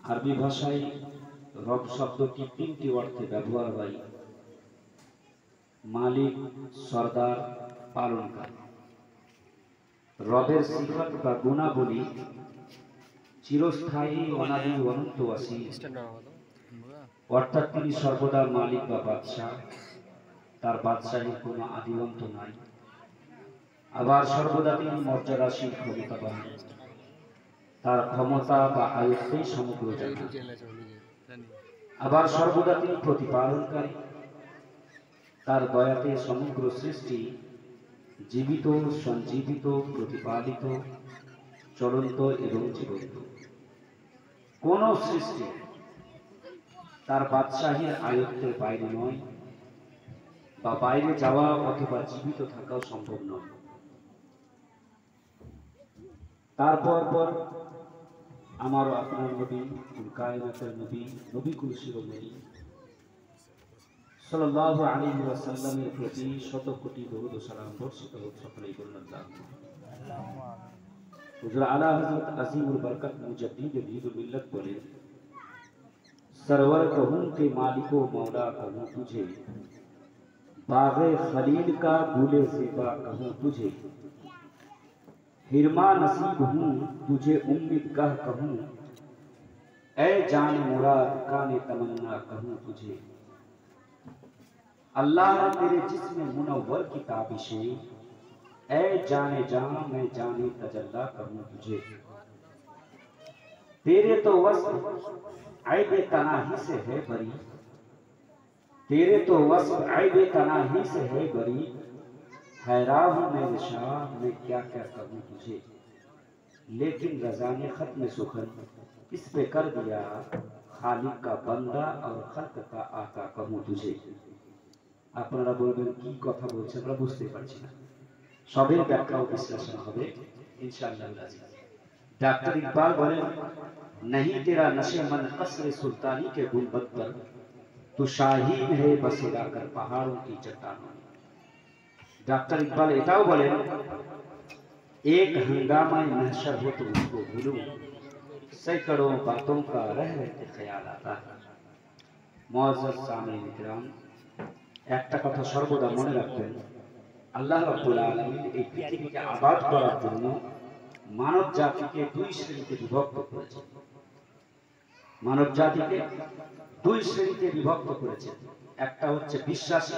আরবি ভাষায় রব শব্দটি তিনটি অর্থে ব্যবহার হয়: মালিক, সরদার, পালনকারী। রবের সিফাত বা গুণাবলী চিরস্থায়ী, অনাদি, অনন্ত, অসীম। অর্থাৎ তিনি সর্বদা মালিক বা বাদশাহ, তার বাদশাহীর কোনো আদি অন্ত নাই। আবার সর্বদা তিনি মর্যাদাশীল, ক্ষমতাবান, তার ক্ষমতা বা আয়ত্তেই সমগ্র জাহান। আবার সর্বদা তিনি প্রতিপালনকারী, তার দয়াতে সমগ্র সৃষ্টি জীবিত, সঞ্জীবিত, প্রতিপালিত, চলন্ত এবং জীবন্ত। কোন সৃষ্টি তার বাদশাহীর আয়ত্তের বাইরে নয়, বা বাইরে যাওয়া অথবা জীবিত থাকাও সম্ভব নয়। তারপর আমার আপনার নবী, কায়নাতের নবী, নবী কুল শিরোমণি সাল্লাল্লাহু আলাইহি ওয়াসাল্লামের প্রতি শত কোটি দরুদ ও সালাম বর্ষিত হোক। সকলেই বলুন আল্লাহুম্মা। হুজুর আলা হযরত আজিমুল বরকত মুজাদ্দিদ দীনুল মিল্লাত বলেন, सरवर कहूं के मालिको मौला कहूं तुझे, बाग़े खलील का गुले ज़ेबा कहूं तुझे, हिरमा नसीब हूँ तुझे उम्मीद गाह कहूं, ऐ जान मुराद काने तमन्ना कहूं तुझे। अल्लाह तेरे जिस्म मुनव्वर की ताबिशे, ऐ जाने जान मैं जाने तजल्ला कहूं तुझे। तेरे तो वस्फ ऐबे तनाही से है बरी, तेरे तो वस्फ ऐबे तनाही से है बरी, हैरान हूँ मेरे शाह मैं क्या क्या कहूँ तुझे। लेकिन रज़ा ने खत्म सुखन इस पे कर दिया, खालिक का बंदा और खल्क का आका कहूँ तुझे। আপনারা বলবেন কি কথা বলছেন, আমরা বুঝতে পারছি না। সবের ব্যাখ্যা ও বিশ্লেষণ হবে ইনশাআল্লাহ। डॉक्टर इकबाल बोले, नहीं तेरा नशे मन कसर सुल्तानी के गुंबद पर, तू शाहीन है बसेरा कर पहाड़ों की चट्टानों में। डॉक्टर इकबाल एटाओ बोले, एक हंगामा महशर हो तो उसको भूलूं, सैकड़ों बातों का रह रहते ख्याल आता है। मुअज़्ज़ज़ सामीन किराम, একটা কথা সর্বদা মনে রাখবেন, আল্লাহ রাব্বুল আলামিন এই পৃথিবীকে আবাদ করার জন্য মানব জাতিকে দুই শ্রেণীতে বিভক্ত করেছেন। মানব জাতিকে দুই শ্রেণীতে বিভক্ত করেছেন। একটা হচ্ছে বিশ্বাসী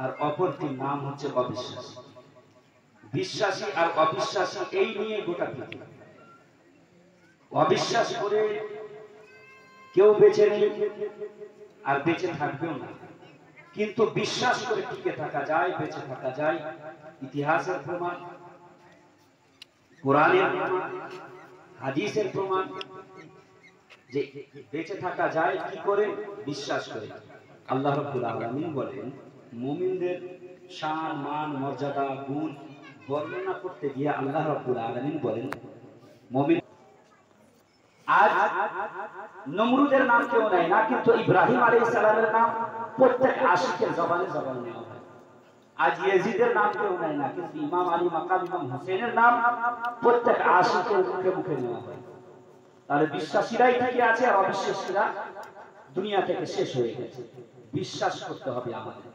আর অপরটির নাম হচ্ছে অবিশ্বাসী। বিশ্বাসী আর অবিশ্বাসী এই নিয়ে গোটা পৃথিবী। অবিশ্বাস করে কেউ বেঁচে নেই আর বেঁচে থাকবেও না, কিন্তু বিশ্বাস করে টিকে থাকা যায়, বেঁচে থাকা যায়। ইতিহাসের প্রমাণ, কোরআনের প্রমাণ, হাদিসের প্রমাণ যে বেঁচে থাকা যায় কি করে? বিশ্বাস করে। আল্লাহ রাব্বুল আলামিন বলেন, মুমিনদের শান, মান, মর্যাদা, গুণ বর্ণনা করতে গিয়ে আল্লাহ রাব্বুল আলামিন বলেন, মুমিন আজ নমরুদের নাম কেউ নেয় না, কিন্তু ইব্রাহিম আলাইহিস সালামের নাম প্রত্যেক আশিকের জবানে জবানে নেওয়া হয়। আজ ইয়াজিদের নাম কেউ নেয় না, কিন্তু ইমাম আলী মাকাম ইমাম হোসেনের নাম প্রত্যেক আশিকের মুখে মুখে নেওয়া হয়। তাহলে বিশ্বাসীরাই টিকে আছে আর অবিশ্বাসীরা দুনিয়া থেকে শেষ হয়ে গেছে। বিশ্বাস করতে হবে আমাদের।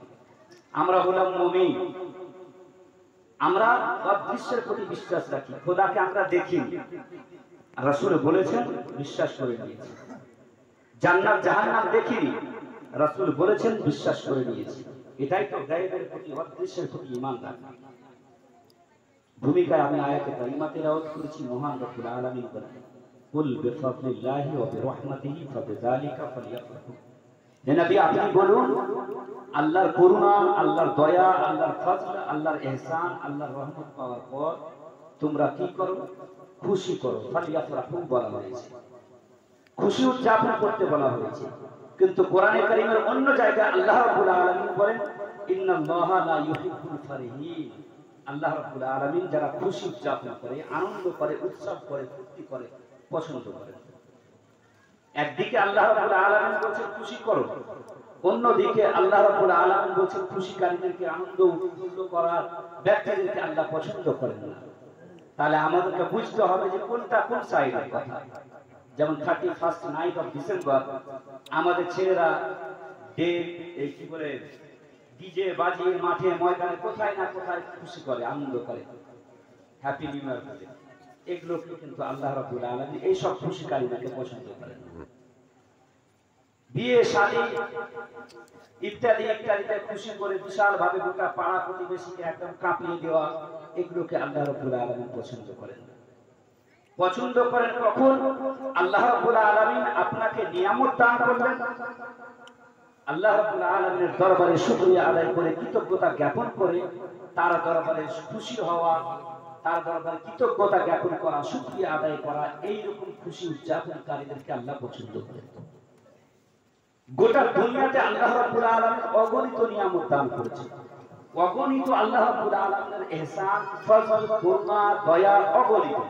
আমরা হলাম মুমিন, আমরা অদৃশ্যের প্রতি বিশ্বাস রাখি। খোদাকে আমরা দেখি, রাসূল বলেছেন বিশ্বাস করে নিয়েছি। জান্নাত জাহান্নাম দেখিনি, রাসূল বলেছেন বিশ্বাস করে নিয়েছি। এটাই তো গায়েবের প্রতি, অদৃশ্যের প্রতি ঈমান রাখা। ভূমিকায় আমি আয়াতে কারিমা তেলাওয়াত করেছি। মহান রব্বুল আলামিন বলেন, কুল বিফাদলিল্লাহি ওয়া বিরহমাতিহি ফাবিযালিকা ফালইফরাহু। হে নবী, আপনি বলুন, আল্লাহর করুণা, আল্লাহর দয়া, আল্লাহর ফজল, আল্লাহর ইহসান, আল্লাহর রহমত পাওয়ার পর তোমরা কি করো? খুশি করো। ফালইফরাহু বলা হয়েছে, খুশি উদযাপন করতে বলা হয়েছে। কিন্তু কোরআনে কারীমের অন্য জায়গায় আল্লাহ রাব্বুল আলামিন বলেন, ইন্নাল্লাহা লা ইউহিব্বুল ফারিহিন। আল্লাহ রাব্বুল আলামিন যারা খুশি উদযাপন করে, আনন্দ করে, উৎসব করে, ফুর্তি করে, পছন্দ করে। একদিকে আল্লাহ রাব্বুল আলামিন বলেছেন খুশি করো, অন্যদিকে আল্লাহ রাব্বুল আলামিন বলেছেন খুশিকারীদেরকে, আনন্দ উৎফুল্ল করার ব্যক্তিদেরকে আল্লাহ পছন্দ করেন না। তাহলে আমাদেরকে বুঝতে হবে যে কোনটা কোন সাইডের কথা। যেমন 31st নাইট অফ ডিসেম্বর আমাদের ছেলেরা এই কি বলে ডিজে বাজিয়ে মাঠে ময়দানে কোথায় না কোথায় খুশি করে, আনন্দ করে, হ্যাপি নিউ ইয়ার বলে। এগুলোকে কিন্তু আল্লাহ রাব্বুল আলামিন এই সব খুশিকারীদেরকে পছন্দ করেন। বিয়ে শাদী ইত্যাদি ইত্যাদিতে খুশি করে বিশাল ভাবে গোটা পাড়া প্রতিবেশীকে একদম কাঁপিয়ে দেওয়া, এগুলোকে আল্লাহ রাব্বুল আলামিন পছন্দ করেন। পছন্দ করেন কখন? আল্লাহ রাব্বুল আলামিন আপনাকে নিয়ামত দান করলেন, আল্লাহ রাব্বুল আলামিনের দরবারে শুকরিয়া আদায় করে কৃতজ্ঞতা জ্ঞাপন করে তার দরবারে খুশি হওয়া, তার দরবারে কৃতজ্ঞতা জ্ঞাপন করা, শুকরিয়া আদায় করা, এইরকম খুশি উদযাপনকারীদেরকে আল্লাহ পছন্দ করেন। গোটা দুনিয়াতে আল্লাহ রাব্বুল আলামিন অগণিত নিয়ামত দান করেছেন, অগণিত আল্লাহ রাব্বুল আলামিনের ইহসান, ফজল, করুণা, দয়া অগণিত।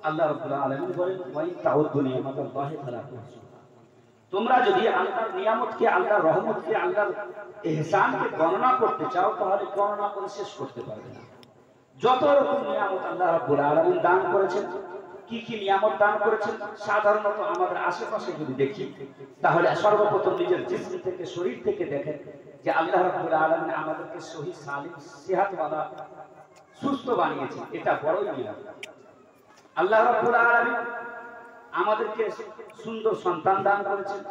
আল্লাহ রাব্বুল আলামিন বলেন ওয়াই তাউদ্দু নিয়ামাতাল্লাহি ফালা তুহসুহা। তোমরা যদি আল্লাহর নিয়ামতকে, আল্লাহর রহমতকে, আল্লাহর ইহসানকে গণনা করতে চাও তাহলে গণনা করে শেষ করতে পারবে না। যত রকম নিয়ামত আল্লাহ রাব্বুল আলামিন দান করেছেন, কি কি নিয়ামত দান করেছেন, সাধারণত আমাদের আশেপাশে যদি দেখি তাহলে সর্বপ্রথম নিজের জিসম থেকে, শরীর থেকে দেখেন যে আল্লাহ রাব্বুল আলামিন আমাদেরকে সহি সালিম সেহাতওয়ালা সুস্থ বানিয়েছেন, এটা বড়ই নিয়ামত। আল্লাহ রাব্বুল আলামিন আমাদেরকে সুন্দর সন্তান দান করেছেন,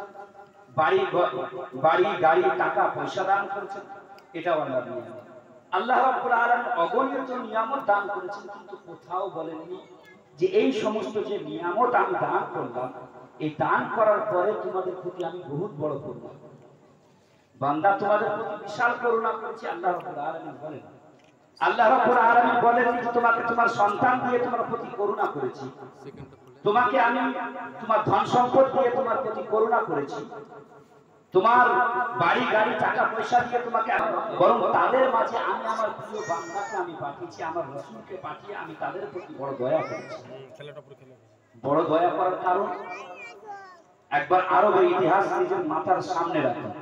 বাড়ি গাড়ি টাকা পয়সা দান করেছেন, এটাও আল্লাহর নিয়ামত। আল্লাহ রাব্বুল আলামিন অগণিত নিয়ামত দান করেছেন, কিন্তু কোথাও বলেননি যে এই সমস্ত যে নিয়ামত আমি দান করলাম, এই দান করার পরে তোমাদের প্রতি আমি বহুত বড় করুণা, বান্দা তোমাদের প্রতি বিশাল করুণা করেছি। আল্লাহ রাব্বুল আলামিন বলেন, আল্লাহ রাব্বুল আলামিন বলেন যে তোমাকে তোমার সন্তান দিয়ে তোমার প্রতি করুণা করেছি, তোমাকে আমি তোমার ধন সম্পদ দিয়ে তোমার প্রতি করুণা করেছি, তোমার বাড়ি গাড়ি টাকা পয়সা দিয়ে তোমাকে, বরং তাদের মাঝে আমি আমার প্রিয় বান্দাকে আমি পাঠিয়েছি, আমার রাসূলকে পাঠিয়ে আমি তাদের প্রতি বড় দয়া করেছি। বড় দয়া করার কারণ একবার আরবের ইতিহাস নিজের মাথার সামনে রাখুন,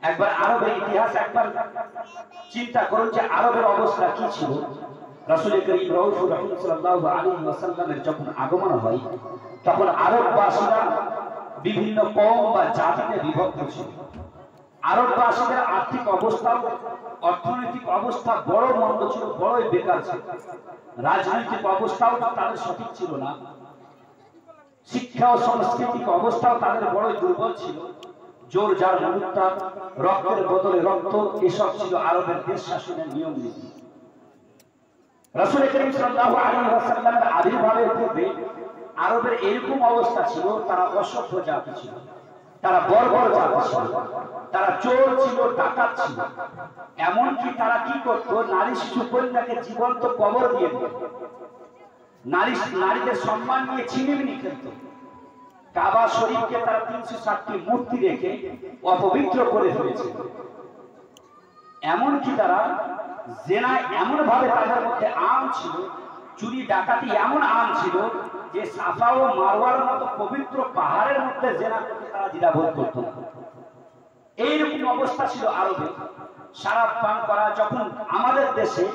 একবার আরবের ইতিহাস একবার চিন্তা করুন যে আরবের অবস্থা কি ছিল। রাসূল করিম রাউফুর রহিম সাল্লাল্লাহু আলাইহি ওয়াসাল্লামের যখন আগমন হয় তখন আরববাসীরা বিভিন্ন কওম বা জাতিতে বিভক্ত ছিল। আরববাসীদের আর্থিক অবস্থা, অর্থনৈতিক অবস্থা বড় মন্দ ছিল, বড়ই বেকার ছিল। রাজনৈতিক অবস্থাও তাদের সঠিক ছিল না, শিক্ষা ও সাংস্কৃতিক অবস্থাও তাদের বড়ই দুর্বল ছিল। জোর জার মুক্তা, রক্তের বদলে রক্ত, এসব ছিল আরবের দেশ শাসনের নিয়ম নীতি। রাসূল করিম সাল্লাল্লাহু আলাইহি ওয়াসাল্লামের আবির্ভাবের পূর্বে আরবের এরকম অবস্থা ছিল, তারা অসভ্য জাতি ছিল, তারা বর্বর জাতি ছিল, তারা চোর ছিল, ডাকাত ছিল। এমনকি তারা কি করত, নারী শিশু কন্যাকে জীবন্ত কবর দিয়ে দিত, নারীদের সম্মান নিয়ে ছিনিমিনি খেলত, কাবা শরীফকে তারা 360টি মূর্তি রেখে অপবিত্র করে ফেলেছে। এমনকি তারা জেনা এমন ভাবে তাদের মধ্যে আম ছিল, চুরি ডাকাতি এমন আম ছিল যে সাফা ও মারওয়ার মতো পবিত্র পাহাড়ের মধ্যে জেনা করতে তারা দ্বিধাবোধ করত না। এইরকম অবস্থা ছিল আরবে। শরাব পান করা, যখন আমাদের দেশে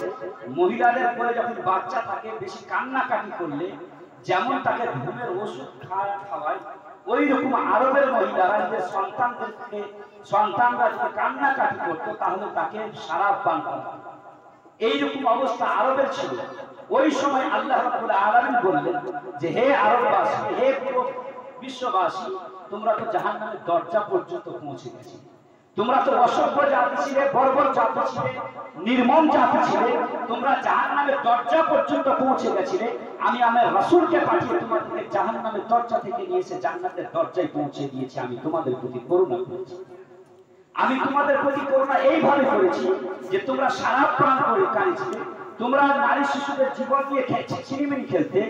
মহিলাদের পরে যখন বাচ্চা থাকে, বেশি কান্নাকাটি করলে যেমন তাকে ঘুমের ওষুধ খাওয়ায়, ওই রকম আরবের মহিলারা নিজের সন্তানরা যদি কান্নাকাটি করতো তাহলে তাকে শরাব পান করা, এইরকম অবস্থা আরবের ছিল। ওই সময় আল্লাহ রাব্বুল আলামিন বললেন যে হে আরববাসী, হে পুরো বিশ্ববাসী, তোমরা তো জাহান্নামের দরজা পর্যন্ত পৌঁছে গেছো। তোমরা তো অসভ্য জাতি ছিলে, বর্বর জাতি ছিলে, নির্মম জাতি ছিলে, তোমরা জাহান্নামের দরজা পর্যন্ত পৌঁছে গেছিলে। আমি আমার রাসূলকে পাঠিয়ে তোমাদেরকে জাহান্নামের দরজা থেকে নিয়ে এসে জান্নাতের দরজায় পৌঁছে দিয়েছি। আমি তোমাদের প্রতি করুণা করেছি। আমি তোমাদের প্রতি করুণা এইভাবে করেছি যে তোমরা শরাব পান করে কাঁদছিলে, তোমরা নারী শিশুদের জীবন নিয়ে ছিনিমিনি খেলতে,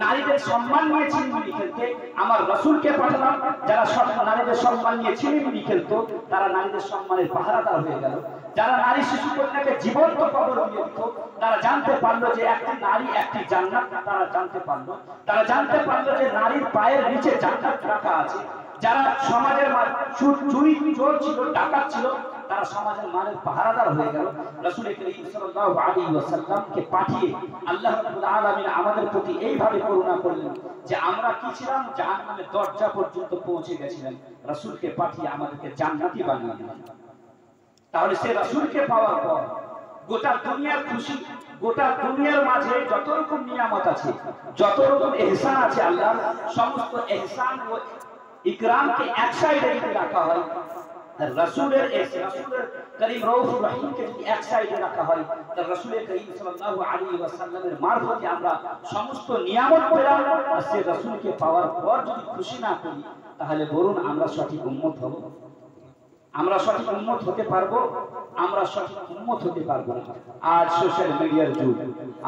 নারীদের সম্মান নিয়ে ছিনিমিনি খেলতে। আমার রাসূলকে পাঠালাম, যারা সব নারীদের সম্মান নিয়ে ছিনিমিনি খেলতো তারা নারীদের সম্মানের পাহারাদার হয়ে গেল। যারা নারী শিশু কন্যাকে জীবন্ত কবর দিয়ে দিত, তারা জানতে পারলো যে একটি নারী একটি জান্নাত, তারা জানতে পারলো। তারা জানতে পারলো যে নারীর পায়ের নিচে জান্নাত রাখা আছে। যারা সমাজের চুরি চোর ছিল, ডাকাত ছিল, তারা সমাজের মানের পাহারাদার হয়ে গেল। রাসূল করিম সাল্লাল্লাহু আলাইহি ওয়াসাল্লামকে পাঠিয়ে আল্লাহ রাব্বুল আলামিন আমাদের প্রতি এইভাবে করুণা করলেন যে আমরা কি ছিলাম, জাহান্নামের দরজা পর্যন্ত পৌঁছে গেছিলাম, রাসূলকে পাঠিয়ে আমাদেরকে জান্নাতি বানিয়ে দিলেন। তাহলে সে রাসূলকে পাওয়ার পর গোটা দুনিয়ার খুশি, গোটা দুনিয়ার মাঝে যত রকম নিয়ামত আছে, যত রকম ইহসান আছে, আল্লাহ সমস্ত ইহসান ও ইকরামকে এক সাইডে যদি রাখা হয়, রাসূলের করিম রউফুর রহিমকে যদি এক সাইডে রাখা হয়, তাহলে রাসূল করিম সাল্লাল্লাহু আলাইহি ওয়াসাল্লামের মারফতে আমরা সমস্ত নিয়ামত পেলাম। আর সে রাসূলকে পাওয়ার পর যদি খুশি না করি, তাহলে বলুন আমরা সঠিক উম্মত হব? আমরা সঠিক উম্মত হতে পারবো? আমরা সঠিক উম্মত হতে পারবো না। আজ সোশ্যাল মিডিয়ার যুগ,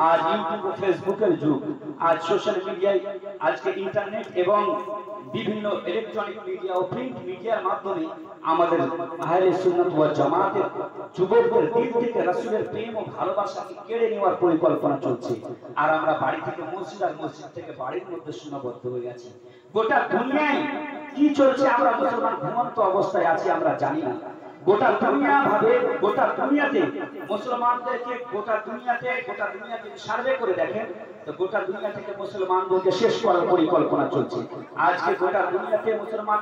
আজ ইউটিউব ও ফেসবুকের যুগ, আজ সোশ্যাল মিডিয়ায়, আজকে ইন্টারনেট এবং বিভিন্ন ইলেকট্রনিক মিডিয়া ও প্রিন্ট মিডিয়ার মাধ্যমে আমাদের আহলে সুন্নাত ওয়াল জামাতের যুবকদের দিল থেকে রাসূলের প্রেম ও ভালোবাসাকে কেড়ে নেওয়ার পরিকল্পনা চলছে। আর আমরা বাড়ি থেকে মসজিদ, আর মসজিদ থেকে বাড়ির মধ্যে সীমাবদ্ধ হয়ে আছি। গোটা দুনিয়ায় কি চলছে আমরা মুসলমান ঘুমন্ত অবস্থায় আছি আমরা জানি না। গোটা দুনিয়া ভাবে, গোটা দুনিয়াতে মুসলমানদেরকে, গোটা দুনিয়াতে সার্ভে করে দেখেন তো গোটা দুনিয়া থেকে মুসলমানদেরকে শেষ করার পরিকল্পনা চলছে। আজকে গোটা দুনিয়াতে মুসলমান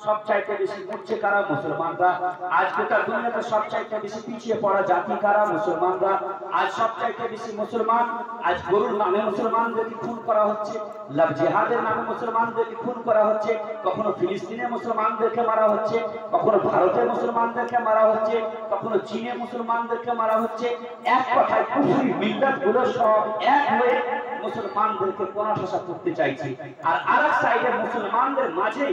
সবচাইতে বেশি মরছে কারা? মুসলমানরা। আজ গোটা দুনিয়াতে সবচাইতে বেশি পিছিয়ে পড়া জাতি কারা? মুসলমানরা। আজ সবচাইতে বেশি মুসলমান, আজ গরুর নামে মুসলমানদেরকে খুন করা হচ্ছে, লাভ জিহাদের নামে মুসলমানদেরকে খুন করা হচ্ছে, কখনো ফিলিস্তিনে মুসলমানদেরকে মারা হচ্ছে, কখনো ভারতে মুসলমানদেরকে মারা হচ্ছে, কখনো চীনে মুসলমানদেরকে মারা হচ্ছে। এক কথায় কুফরি মিল্লাত গুলো সব এক হয়ে মুসলমানদেরকে কোণঠাসা করতে চাইছে। আর আরেক সাইডে মুসলমানদের মাঝে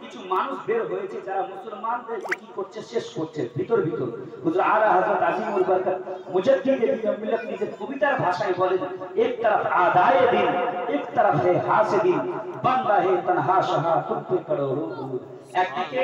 কিছু মানুষ বের হয়েছে যারা মুসলমানদেরকে কি করছে? শেষ করছে ভিতর ভিতর। হুজুর আলা হযরত আজিমুল বরকত মুজাদ্দিদ দ্বীন মিল্লাত নিজের কবিতার ভাষায় বলেন, এক তরফ আদায়ে দিন, এক তরফ হে হাসিদিন, বান্দা হে তনহা শাহা তুম পে করোড়ো দুরুদ। একদিকে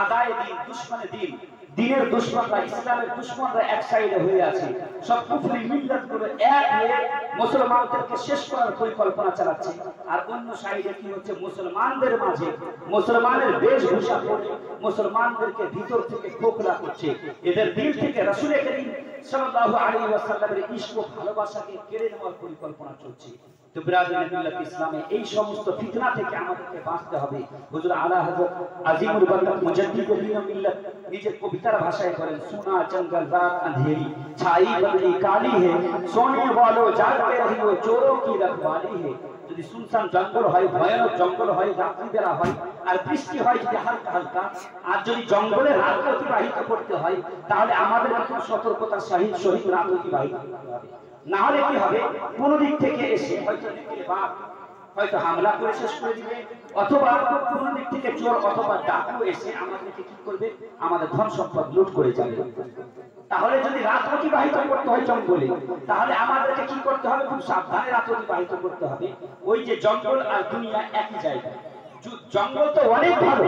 আদায়ে দিন, দুশমনে দিন, দিনের দুশমনরা, ইসলামের দুশমনরা এক সাইডে হয়ে আছে, সব কুফরি মিল্লাত গুলো এক হয়ে মুসলমানদেরকে শেষ করার পরিকল্পনা চালাচ্ছে। আর অন্য সাইডে কি হচ্ছে? মুসলমানদের মাঝে মুসলমানের বেশভূষা পরে মুসলমানদেরকে ভিতর থেকে খোকলা করছে। এদের দিল থেকে রাসূল করিম সাল্লাল্লাহু আলাইহি ওয়াসাল্লামের ইশক ও ভালোবাসাকে কেড়ে নেওয়ার পরিকল্পনা চলছে। তো বিরাদরানে মিল্লাত ইসলামে এই সমস্ত ফিতনা থেকে আমাদেরকে বাঁচতে হবে। হুজুর আলা হযরত আজিমুল বরকত মুজাদ্দিদ দ্বীন মিল্লাত নিজের কবিতার ভাষায় বলেন, সোনা জঙ্গল রাত अंधेरी छाई बदली काली है, सोने वालों जागते रहियो चोरों की रखवाली है। যদি সুনসান জঙ্গল হয়, ভয়ানক জঙ্গল হয়, রাত্রি বেলা হয়, আর বৃষ্টি হয় যদি হালকা হালকা, আর যদি জঙ্গলে রাত অতিবাহিত করতে হয়, তাহলে আমাদের একটু সতর্কতার সহিত রাত অতিবাহিত করতে হবে। না হলে কি হবে? কোন দিক থেকে এসে হয়তো দিকে বাঘ হয়তো হামলা করে শেষ করে দিবে, অথবা কোন দিক থেকে চোর অথবা ডাকু এসে আমাদেরকে কি করবে? আমাদের ধন সম্পদ লুট করে যাবে। তাহলে যদি রাত অতিবাহিত করতে হয় জঙ্গলে, তাহলে আমাদেরকে কি করতে হবে? খুব সাবধানে রাত অতিবাহিত করতে হবে। ওই যে জঙ্গল আর দুনিয়া একই জায়গায়। জঙ্গল তো অনেক ভালো,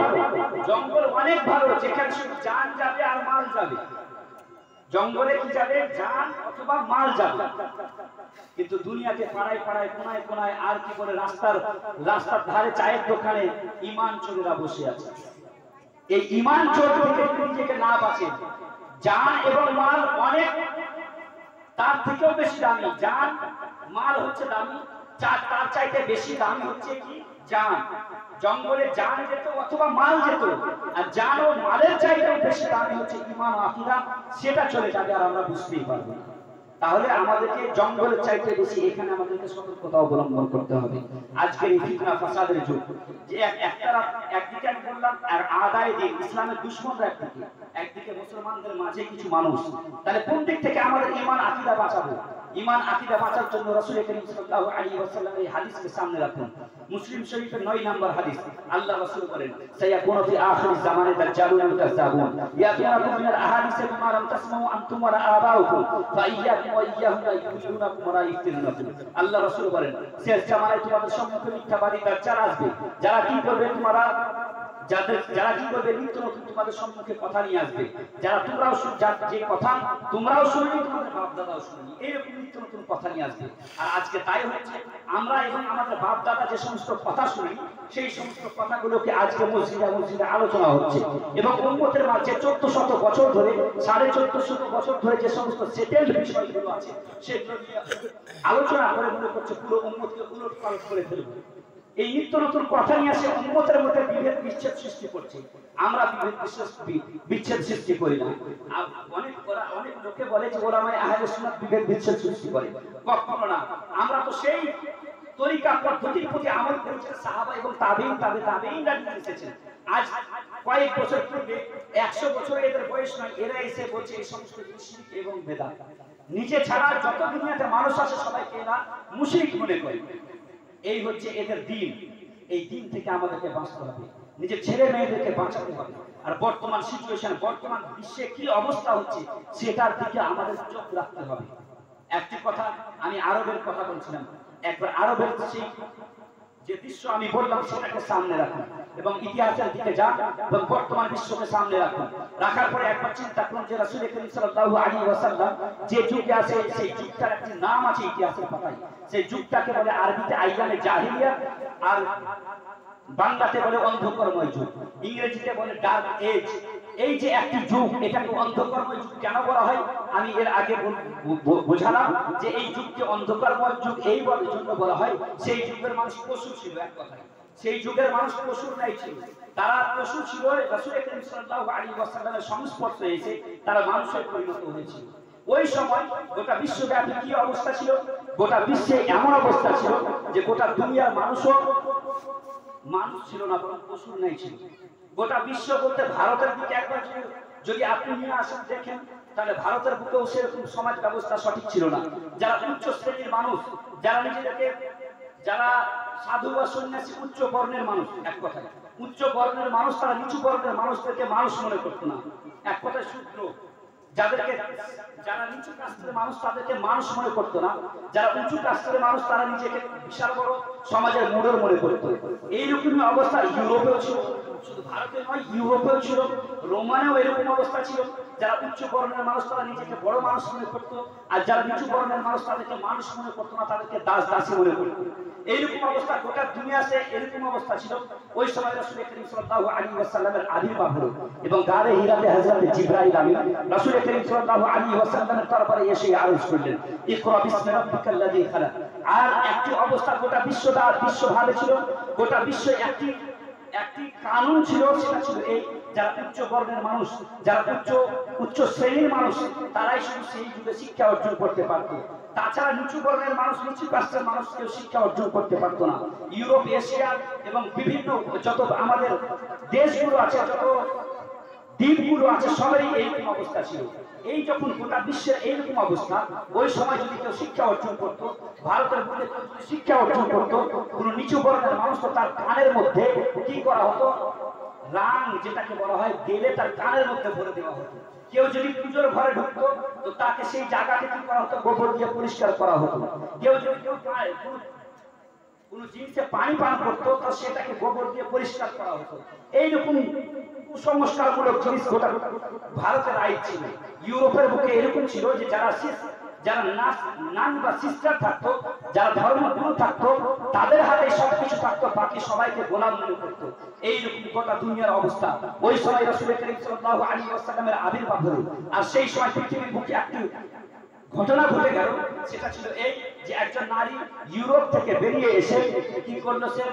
জঙ্গল অনেক ভালো, যেখানে শুধু জান যাবে আর মাল যাবে। জঙ্গলে কি যাবে? জান অথবা মাল যাবে। কিন্তু দুনিয়াতে পাড়ায় পাড়ায়, কোনায় কোনায় আর কি বলে, রাস্তার ধারে চায়ের দোকানে ঈমান চোরেরা বসে আছে। এই ঈমান চোর থেকে নিজেকে না বাঁচেন, জান এবং মাল অনেক, তার থেকেও বেশি দামি জান, মাল হচ্ছে দামি, তার চাইতে বেশি দামি হচ্ছে কি? জান। জঙ্গলে জান যেত অথবা মাল যেত, আর জান ও মালের চাইতেও বেশি দামি হচ্ছে ঈমান ও আকীদা, সেটা চলে যাবে আর আমরা বুঝতেই পারবো না। তাহলে আমাদেরকে জঙ্গলের চাইতে বেশি এখানে আমাদেরকে সতর্কতা অবলম্বন করতে হবে। আজকের এই ফিতনা ফাসাদের যুগ, যে একদিকে আমি বললাম আর আদায় দিন, ইসলামের দুশমনরা একদিকে মুসলমানদের মাঝে কিছু মানুষ, তাহলে কোন দিক থেকে আমাদের ঈমান আকীদা বাঁচাবো? ঈমান আকীদা বাঁচার জন্য রাসূল করিম সাল্লাল্লাহু আলাইহি ওয়াসাল্লাম এই হাদিসকে সামনে রাখুন। মুসলিম শরীফের 9 নম্বর হাদিস, আল্লাহ রাসূল বলেন, সায়াকুনু ফি আখির জামানে দাজ্জালুন মুকাজ্জাবুন ইয়াতুনাকুম মিনাল আহাদিসি বিমা লাম তাসমাউ আনতুম ওয়া আবাউকুম ফাইয়াকুম ওয়া ইয়্যাহুম লা ইউযুনাকুম ওয়া ইফতিনুনাকুম। আল্লাহ রাসূল বলেন, শেষ জামানায় তোমাদের সম্মুখে মিথ্যাবাদী দাজ্জাল আসবে, যারা কি করবে? যারা কি করবে নিত্য নতুন তোমাদের সম্মুখে কথা নিয়ে আসবে, যারা তোমরাও যে কথা তোমরাও শুননি, তোমাদের বাপ দাদাও শুননি, এইরকম নিত্য নতুন কথা নিয়ে আসবে। আর আজকে তাই হচ্ছে, আমরা এবং আমাদের বাপ দাদা যে সমস্ত কথা শুনি, সেই সমস্ত কথাগুলোকে আজকে মসজিদে আলোচনা হচ্ছে। এবং উম্মতের মাঝে 1400 বছর ধরে, 1450 বছর ধরে যে সমস্ত সেটেলড বিষয়গুলো আছে, সেগুলো নিয়ে আলোচনা করে মনে করছে পুরো উম্মতকে উলট পালট করে ফেলবে। এই নিত্য নতুন কথা নিয়ে আসে উম্মতের মধ্যে বিভেদ বিচ্ছেদ সৃষ্টি করছে। আমরা বিচ্ছেদ সৃষ্টি করি না। অনেক লোকে বলে যে ওলামায়ে আহলে সুন্নাত বিভেদ বিচ্ছেদ সৃষ্টি করে, কখনো না। আমরা তো সেই তরিকা পদ্ধতির প্রতি আমল করেছেন সাহাবা এবং তাবেঈনরা নিয়ে এসেছেন। আজ কয়েক বছর পূর্বে, 100 বছর এদের বয়স নয়, এরা এসে বলছে এই সমস্ত শিরক এবং বেদাত। নিজে ছাড়া যত দুনিয়াতে মানুষ আছে সবাইকে এরা মুশরিক মনে করে। এই হচ্ছে এদের দিন। এই দিন থেকে আমাদেরকে বাঁচতে হবে, নিজের ছেলে মেয়েদেরকে বাঁচাতে হবে। আর বর্তমান সিচুয়েশন, বর্তমান বিশ্বে কি অবস্থা হচ্ছে, সেটার দিকে আমাদের চোখ রাখতে হবে। একটি কথা আমি আরবের কথা বলছিলাম, একবার আরবের সেই যে দৃশ্য আমি বললাম সেটাকে সামনে রাখুন এবং ইতিহাসের দিকে যান এবং বর্তমান বিশ্বকে সামনে রাখুন। রাখার পরে একবার চিন্তা করুন যে রাসূল করিম সাল্লাল্লাহু আলাইহি ওয়াসাল্লাম যে যুগে আছে, সেই যুগটার একটি নাম আছে ইতিহাসের পাতায়। সেই যুগটাকে বলে আরবিতে আইয়ামে জাহিলিয়া, আর বাংলাতে বলে অন্ধকারময় যুগ, ইংরেজিতে বলে ডার্ক এজ। এই যে একটি যুগ, এটাকে অন্ধকারময় যুগ কেন বলা হয় আমি এর আগে বোঝালাম যে এই যুগকে অন্ধকারময় যুগ এই জন্য বলা হয়। সেই যুগের মানুষ পশু ছিল, এক কথায় সেই যুগের মানুষ পশুর ন্যায় ছিল। তারা পশু ছিল, রাসূল করিম সাল্লাল্লাহু আলাইহি ওয়াসাল্লামের সংস্পর্শে এসে তারা মানুষের পরিণত হয়েছিল। ওই সময় গোটা বিশ্বব্যাপী কি অবস্থা ছিল, গোটা বিশ্বে এমন অবস্থা ছিল যে গোটা দুনিয়ার মানুষও মানুষ ছিল না, বরং পশুর ন্যায় ছিল। গোটা বিশ্ব বলতে ভারতের দিকে একবার যদি আপনি নিয়ে আসেন দেখেন, তাহলে ভারতের বুকেও সেরকম সমাজ ব্যবস্থা সঠিক ছিল না। যারা উচ্চ শ্রেণীর মানুষ, যারা নিজেদেরকে, যারা সাধু বা সন্ন্যাসী, উচ্চ বর্ণের মানুষ, এক কথায় উচ্চ বর্ণের মানুষ, তারা নিচু বর্ণের মানুষদেরকে মানুষ মনে করতো না, এক কথায় শূদ্র। যারা নিচু কাস্টের মানুষ তাদেরকে মানুষ মনে করতো না, যারা উঁচু কাস্টের মানুষ তারা নিজেকে বিশাল বড় সমাজের মোড়ল মনে করতো। এইরকমই অবস্থা ইউরোপেও ছিল, শুধু ভারতে নয়, ইউরোপেও ছিল, রোমানেও এরকম অবস্থা ছিল। যারা উচ্চ বর্ণের মানুষ তারা নিজেকে বড় মানুষ মনে করতো, আর যারা নিচু বর্ণের মানুষ তাদেরকে মানুষ মনে করতো না, তাদেরকে দাস দাসী মনে করতো। এইরকম অবস্থা গোটা দুনিয়াতে এরকম অবস্থা ছিল। ওই সময় রাসূল করিম সাল্লাল্লাহু আলাইহি ওয়াসাল্লামের আবির্ভাব হলো এবং গারে হিরাতে হযরত জিবরাইল আমিন রাসূল করিম সাল্লাল্লাহু আলাইহি ওয়াসাল্লামের দরবারে এসে আরজ করলেন, ইকরা বিসমি রাব্বিকাল্লাযী খালাক। আর একটি অবস্থা গোটা বিশ্ব ভালো ছিল, গোটা বিশ্ব একটি কানুন ছিল, সেটা ছিল এই, যারা উচ্চ বর্ণের মানুষ, যারা উচ্চ শ্রেণীর মানুষ, তারাই শুধু সেই যুগে শিক্ষা অর্জন করতে পারত। তাছাড়া নিচু বর্ণের মানুষ, নিচু কাস্টের মানুষ কেউ শিক্ষা অর্জন করতে পারত না। ইউরোপ, এশিয়া এবং বিভিন্ন যত আমাদের দেশগুলো আছে, যত দ্বীপগুলো আছে, সবারই এইরকম অবস্থা ছিল। এই যখন গোটা বিশ্বের এইরকম অবস্থা, ওই সময় যদি কেউ শিক্ষা অর্জন করত, ভারতের বুকে শিক্ষা অর্জন করত, কোন নিচু বর্ণের মানুষ, তো তার কানের মধ্যে কি করা হতো, রাং যেটাকে বলা হয়, গেলে তার কানের মধ্যে ভরে দেওয়া হতো। কেউ যদি পুজোর ঘরে ঢুকতো তো তাকে সেই জায়গাটা কি করা হতো, গোবর দিয়ে পরিষ্কার করা হতো। কেউ যদি কোন জিনিসে পানি পান করতো তো সেটাকে গোবর দিয়ে পরিষ্কার করা হতো। এইরকম কুসংস্কারমূলক জিনিস গোটা ভারতের আইন ছিল। ইউরোপের বুকে এরকম ছিল যে যারা নান বা সিস্টার থাকতো, যারা ধর্মগুরু থাকতো, তাদের হাতে সবকিছু থাকতো, বাকি সবাইকে গোলাম মনে করতো। এইরকম গোটা দুনিয়ার অবস্থা। ওই সময় রাসূল করিম সাল্লাল্লাহু আলাইহি ওয়াসাল্লামের আবির্ভাব হলো। আর সেই সময় পৃথিবীর বুকে একটি ঘটনা ঘটে গেল, সেটা ছিল এই যে একজন নারী ইউরোপ থেকে বেরিয়ে এসে কি করলো, সে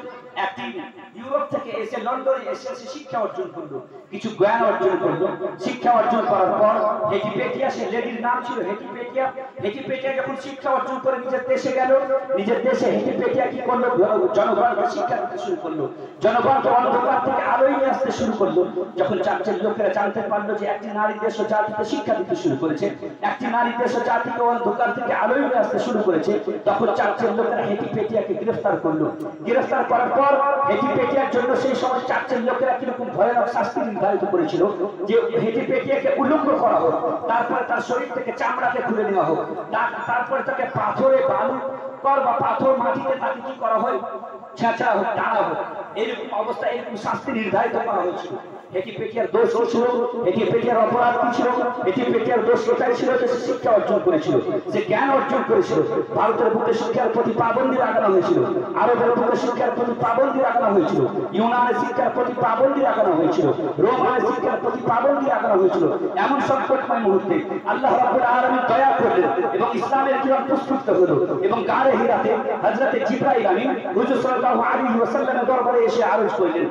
একটি ইউরোপ থেকে এসে লন্ডনে এসে শিক্ষা অর্জন করলো, কিছু জ্ঞান অর্জন করলো। শিক্ষা অর্জন করার পর হেটিপেটিয়া, সে লেডির নাম ছিল হেটিপেটিয়া যখন শিক্ষা অর্জন করে নিজের দেশে গেল, নিজের দেশে হেটিপেটিয়া কি করলো, জনগণকে শিক্ষা দিতে শুরু করলো, জনগণকে অন্ধকার থেকে আলোয় নিয়ে আসতে শুরু করলো। যখন চার্চের লোকেরা জানতে পারলো যে একটি নারী দেশ ও জাতিকে শিক্ষা দিতে শুরু করেছে, একটি নারী দেশ ও জাতি অন্ধকার থেকে আলোয় নিয়ে আসতে শুরু করেছে, তখন চার্চের লোকেরা হেটিপেটিয়াকে গ্রেফতার করলো। গ্রেফতার করার পর হেটিপেটিয়ার জন্য সেই সময় চার্চের লোকেরা কিরকম ভয়ানক শাস্তি নির্ধারিত করেছিল যে হেটিপেটিয়াকে উলঙ্গ করা হোক, তারপরে তার শরীর থেকে চামড়াকে খুলে নেওয়া হোক, তারপরে তাকে পাথরে কর বা পাথর মাটিতে তাকে কি করা হয়, ছেঁচড়া হোক, টানা হোক, এরকম অবস্থা, এরকম শাস্তি নির্ধারিত করা হয়েছিল। এটি পেটিয়ার দোষ কি ছিল, এটি পেটিয়ার অপরাধ কি ছিল, এটি পেটিয়ার দোষ এটাই ছিল যে শিক্ষা অর্জন করেছিল, যে জ্ঞান অর্জন করেছিল। ভারতের বুকে শিক্ষার প্রতি পাবন্দি লাগানো হয়েছিল, আরবের বুকে শিক্ষার প্রতি পাবন্দি লাগানো হয়েছিল, ইউনানের শিক্ষার প্রতি পাবন্দি লাগানো হয়েছিল, রোমানের শিক্ষার প্রতি পাবন্দি লাগানো হয়েছিল। এমন সংকটময় মুহূর্তে আল্লাহ রাব্বুল আলামিন দয়া করলেন এবং ইসলামের কিরণ প্রস্ফুটিত হলো এবং গারে হিরাতে হযরতে জিবরাইল আমিন হুজুর সাল্লাল্লাহু আলাইহি ওয়াসাল্লামের দরবারে এসে আরজ করলেন,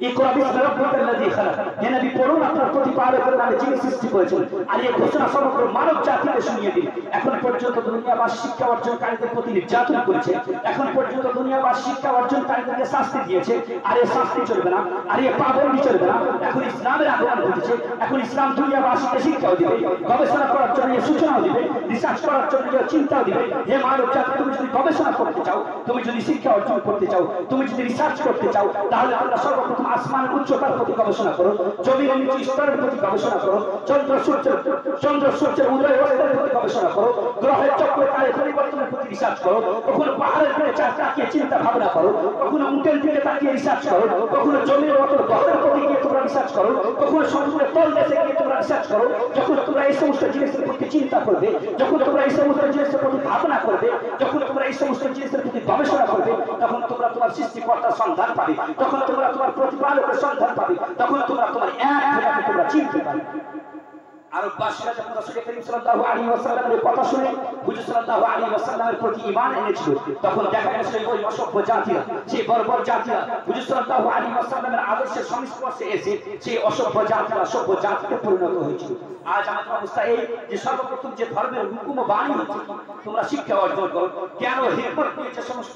ইকরা বিসমি রাব্বিকাল্লাযী খালাক, হে নবী পড়ুন আপনার প্রতিপালকের নামে যিনি সৃষ্টি করেছেন। আর এই ঘোষণা সমগ্র মানব জাতিকে শুনিয়ে দিন। এখন পর্যন্ত দুনিয়াবাসী শিক্ষা অর্জনকারীদের প্রতি নির্যাতন করেছে, এখন পর্যন্ত দুনিয়াবাসী শিক্ষা অর্জনকারীদেরকে শাস্তি দিয়েছে, আর এই শাস্তি চলবে না, আর এই পাবন্দি চলবে না। এখন ইসলামের আগমন ঘটেছে, এখন ইসলাম দুনিয়াবাসীকে শিক্ষাও দিবে, গবেষণা করার জন্য সূচনাও দিবে, রিসার্চ করার জন্য চিন্তাও দিবে। হে মানব জাতি, তুমি যদি গবেষণা করতে চাও, তুমি যদি শিক্ষা অর্জন করতে চাও, তুমি যদি রিসার্চ করতে চাও, তাহলে আমরা সর্বপ্রথম আসমানের উচ্চতার প্রতি গবেষণা করো, জমির নিচু স্তরের প্রতি গবেষণা করো, চন্দ্র সূর্যের উদয় অস্তের প্রতি গবেষণা করো, গ্রহের চক্রকালে পরিবর্তনের প্রতি রিসার্চ করো, কখনো পাহাড়ের দিকে তাকিয়ে চিন্তা ভাবনা করো, কখনো উটের দিকে তাকিয়ে রিসার্চ করো, কখনো জমির মতো গ্রহের প্রতি গিয়ে তোমরা রিসার্চ করো, কখনো সমুদ্রের তল দেশে গিয়ে তোমরা রিসার্চ করো। যখন তোমরা এই সমস্ত জিনিসের প্রতি চিন্তা করবে, যখন তোমরা এই সমস্ত জিনিসের প্রতি ভাবনা করবে, যখন তোমরা এই সমস্ত জিনিসের প্রতি গবেষণা করবে, তখন তোমরা তোমার সৃষ্টিকর্তার সন্ধান পাবে, তখন তোমরা তোমার প্রতিপালকের সন্ধান পাবে, তখন তোমরা তোমার এক খোদাকে তোমরা চিনতে পারবে। আরববাসীরা যখন রাসূল করিম সাল্লাল্লাহু আলাইহি ওয়াসাল্লামের কথা শুনে হুজুর সাল্লাল্লাহু আলাইহি ওয়াসাল্লামের প্রতি ঈমান এনেছিল, তখন দেখা গেছে ওই অসভ্য জাতিরা, সেই বর্বর জাতিরা হুজুর সাল্লাল্লাহু আলাইহি ওয়াসাল্লামের আদর্শের সংস্পর্শে এসে সেই অসভ্য জাতিরা সভ্য জাতিতে পরিণত হয়েছিল। আজ আমাদের অবস্থা এই যে সর্বপ্রথম যে ধর্মের হুকুম ও বাণী হচ্ছে তোমরা শিক্ষা অর্জন করো, জ্ঞান ও হিকমত নিয়ে যে সমস্ত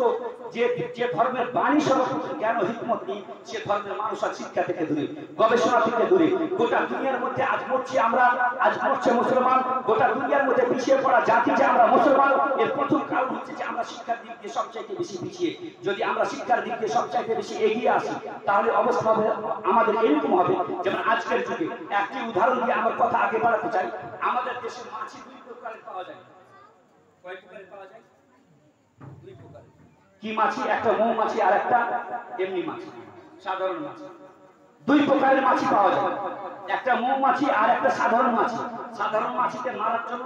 যে ধর্মের বাণী সর্বপ্রথম জ্ঞান ও হিকমত নিয়ে সে ধর্মের মানুষ আর শিক্ষা থেকে দূরে, গবেষণা থেকে দূরে। গোটা দুনিয়ার মধ্যে আজ মরছি আমরা, আজ মরছে মুসলমান, গোটা দুনিয়ার মধ্যে পিছিয়ে পড়া জাতি যে আমরা মুসলমান, এর প্রথম কারণ হচ্ছে যে আমরা শিক্ষার দিক দিয়ে সবচাইতে বেশি পিছিয়ে। যদি আমরা শিক্ষার দিক দিয়ে সবচাইতে বেশি এগিয়ে আসি, তাহলে অবস্থা হবে আমাদের এরকম হবে যেমন আজকের যুগে। একটি উদাহরণ দিয়ে আমার কথা আগে বাড়াতে চাই। আমাদের দেশে মাছি দুই প্রকারের পাওয়া যায়। কয় প্রকারের পাওয়া যায়? দুই প্রকারের। কি মাছি? একটা মৌমাছি আর একটা এমনি মাছি, সাধারণ মাছি। দুই প্রকারের মাছি পাওয়া যায়, একটা মৌমাছি আর একটা সাধারণ মাছি। সাধারণ মাছিকে মারার জন্য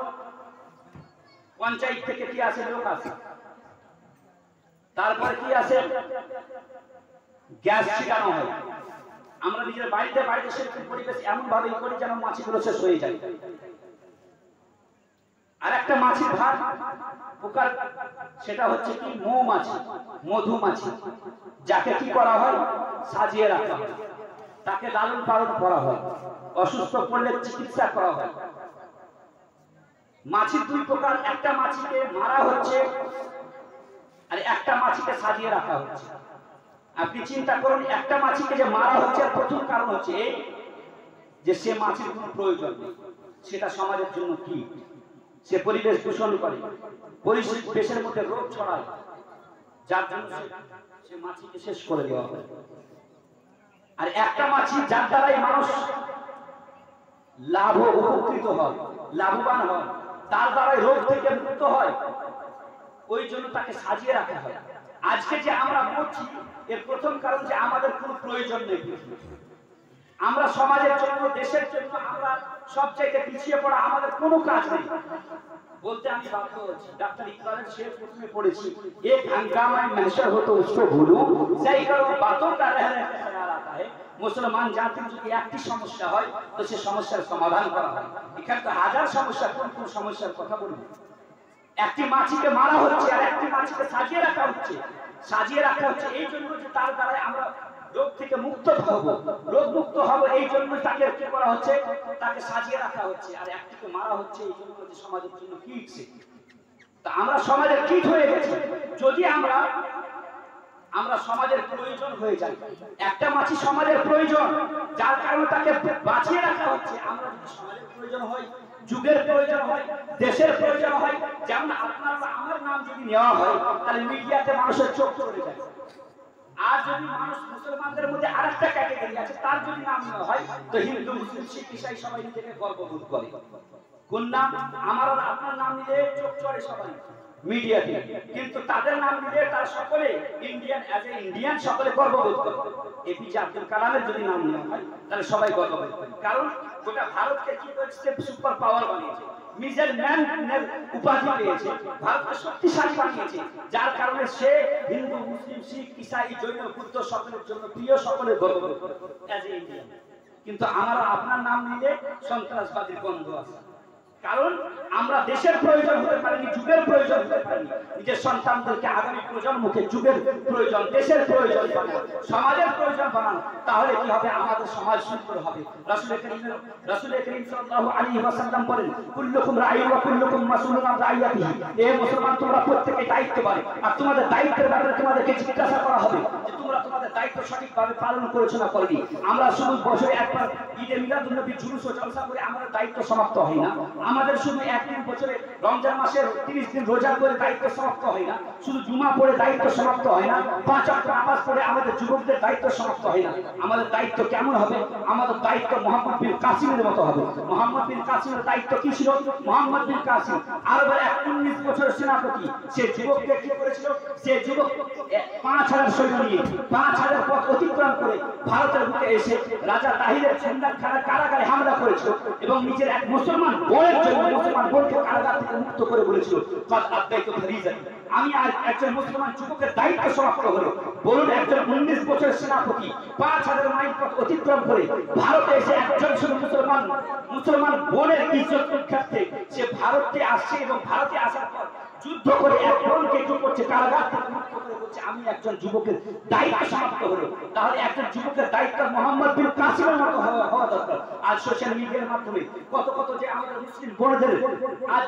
পঞ্চায়েত থেকে কি আসে? লোক আসে। তারপরে কি আসে? গ্যাস ছিটানো হয়। আমরা নিজের বাড়িতে সেরকম পরিবেশ এমন ভাবে করি যেন মাছিগুলো শেষ হয়ে যায়। আর একটা মাছির ভাগ প্রকার, সেটা হচ্ছে কি? মৌমাছি, মধুমাছি, যাকে কি করা হয়? সাজিয়ে রাখা হয়, তাকে লালন পালন করা হয়, অসুস্থ পড়লে চিকিৎসা করা হয়। মাছি দুই প্রকার, একটা মাছিকে মারা হচ্ছে আর একটা মাছিকে সাজিয়ে রাখা হচ্ছে। আপনি চিন্তা করুন, একটা মাছিকে যে মারা হচ্ছে আর প্রথম কারণ হচ্ছে যে সে মাছির কোনো প্রয়োজন নেই, সেটা সমাজের জন্য কি, সে পরিবেশ দূষণ করে, পরিবেশের মধ্যে রোগ ছড়ায়, যার জন্য সে মাছিকে শেষ করে দেওয়া হয়। আর একটা মাছি যার দ্বারাই মানুষ লাভ উপকৃত হয়, লাভবান হয়, তার দ্বারাই রোগ থেকে মুক্ত হয়, ওই জন্য তাকে সাজিয়ে রাখা হয়। আজকে যে আমরা মরছি এর প্রথম কারণ যে আমাদের কোনো প্রয়োজন নেই। আমরা সমাজের জন্য, দেশের জন্য আমরা সবচাইতে পিছিয়ে পড়া, আমাদের কোনো কাজ নেই বলতে আমি বাধ্য হচ্ছি। ডাক্তার ইকবালের শের প্রথমে পড়েছি, এক হंगामा महशर हो तो उसको भूलो, सही करो बातों का रहने का ख्याल आता है। মুসলমান জাতির যদি একটি সমস্যা হয় তো সে সমস্যার সমাধান করা হয়। এখানে তো হাজার সমস্যা, কোন কোন সমস্যার কথা বলবো? একটি মাছিকে মারা হচ্ছে আর একটি মাছিকে সাজিয়ে রাখা হচ্ছে। সাজিয়ে রাখা হচ্ছে এই জন্য যে তার দ্বারা আমরা রোগ থেকে মুক্ত হব, রোগ মুক্ত হব, এই জন্য তাকে কি করা হচ্ছে? তাকে সাজিয়ে রাখা হচ্ছে। আর একটিকে মারা হচ্ছে এই জন্য যে সমাজের জন্য কীট। তা আমরা সমাজের কীট হয়ে গেছি। যদি আমরা সমাজের প্রয়োজন হয়ে যাই, একটা মাছি সমাজের প্রয়োজন, যার কারণে তাকে বাঁচিয়ে রাখা হচ্ছে। আমরা যদি সমাজের প্রয়োজন হয়, যুগের প্রয়োজন হয়, দেশের প্রয়োজন হয়, যেমন আপনার আমার নাম যদি নেওয়া হয় তাহলে মিডিয়াতে মানুষের চোখ চলে যায়। আর যদি মানুষ মুসলমানদের মধ্যে আরেকটা ক্যাটাগরি আছে, তার যদি নাম নেওয়া হয় তো হিন্দু, মুসলিম, শিখ, ইসাই সবাই নিজেকে গর্ববোধ করে। কোন নাম? আমার আর আপনার নাম নিলে চোখ চড়ে সবাই। মিডিয়াতে, কিন্তু তাদের নাম দিলে তারা সকলে ইন্ডিয়ান, অ্যাজ এ ইন্ডিয়ান সকলে গর্ববোধ করে। এপিজে আব্দুল কালামের যদি নাম নেওয়া হয় তাহলে সবাই গর্ববোধ করে, কারণ গোটা ভারতকে কি করেছে, সুপার পাওয়ার বানিয়েছে, মিজেল ম্যানের উপাধি পেয়েছে, ভারতকে শক্তিশালী বানিয়েছে, যার কারণে সে হিন্দু, মুসলিম, শিখ, ইসাই, জৈন, বুদ্ধ সকলের জন্য প্রিয়, সকলের গর্ববোধ করে অ্যাজ এ ইন্ডিয়ান। কিন্তু আমরা আপনার নাম নিলে সন্ত্রাসবাদীর গন্ধ আছে, কারণ আমরা দেশের প্রয়োজন হতে পারিনি, যুগের প্রয়োজন হতে পারিনি, নিজের সন্তানদেরকে আগামী প্রজন্মকে যুগের প্রয়োজন, দেশের প্রয়োজন বানানো, সমাজের প্রয়োজন বানানো, তাহলে কি হবে, আমাদের সমাজ সুন্দর হবে। রাসূল করিম সাল্লাল্লাহু আলাইহি ওয়াসাল্লাম বলেন, কুল্লুকুম রাঈন ওয়া কুল্লুকুম মাসউলুন আন রাইয়াতিহি। এ মুসলমান, তোমরা প্রত্যেকে দায়িত্ববান, আর তোমাদের দায়িত্বের ব্যাপারে তোমাদেরকে জিজ্ঞাসা করা হবে যে তোমরা তোমাদের দায়িত্ব সঠিকভাবে পালন করেছো না করনি। আমরা শুধু বছরে একবার ঈদে মিলাদুন নবী জুলুস ও জলসা করে আমাদের দায়িত্ব সমাপ্ত হয় না, আমাদের শুধু একদিন বছরে রমজান মাসের 30 দিন রোজা করে দায়িত্ব সমাপ্ত হয় না, শুধু জুমা পড়ে দায়িত্ব সমাপ্ত হয় না, 5 ওয়াক্ত নামাজ পড়ে আমাদের যুবকদের দায়িত্ব সমাপ্ত হয় না। আমাদের দায়িত্ব কেমন হবে? আমাদের দায়িত্ব মোহাম্মদ বিন কাসিমের মতো হবে। মোহাম্মদ বিন কাসিমের দায়িত্ব কি ছিল? মোহাম্মদ বিন কাসিম আরবের 19 বছরের সেনাপতি, সে যুবককে কি করেছিল? সে যুবক 5000 সৈন্য নিয়ে 5000 পথ অতিক্রম করে ভারতের বুকে এসে রাজা তাহিরের সন্ধানখানা কারাগারে হামলা করেছিল এবং নিজের এক মুসলমান বোনের জন্য, মুসলমান বোনকে কারাগার থেকে মুক্ত করে বলেছিল, কাদ আদাইতু ফরিজাতি, আমি আর একজন মুসলমান যুবকের দায়িত্ব সমাপ্ত হলো। বলুন, একজন 19 বছরের সেনাপতি 5000 মাইল পথ অতিক্রম করে ভারতে এসে একজন শুধু মুসলমান বোনের ইজ্জত রক্ষার্থে সে ভারতে আসছে এবং ভারতে আসার পর যুদ্ধ করে এক বোনকে কি করছে, কারাগার থেকে মুক্ত করে বলছে আমি একজন যুবকের দায়িত্ব সমাপ্ত হলো। তাহলে একজন যুবকের দায়িত্ব মোহাম্মদ বিন কাসিমের মতো হওয়া দরকার। আজ সোশ্যাল মিডিয়ার মাধ্যমে কত যে আমাদের মুসলিম বোনদের, আজ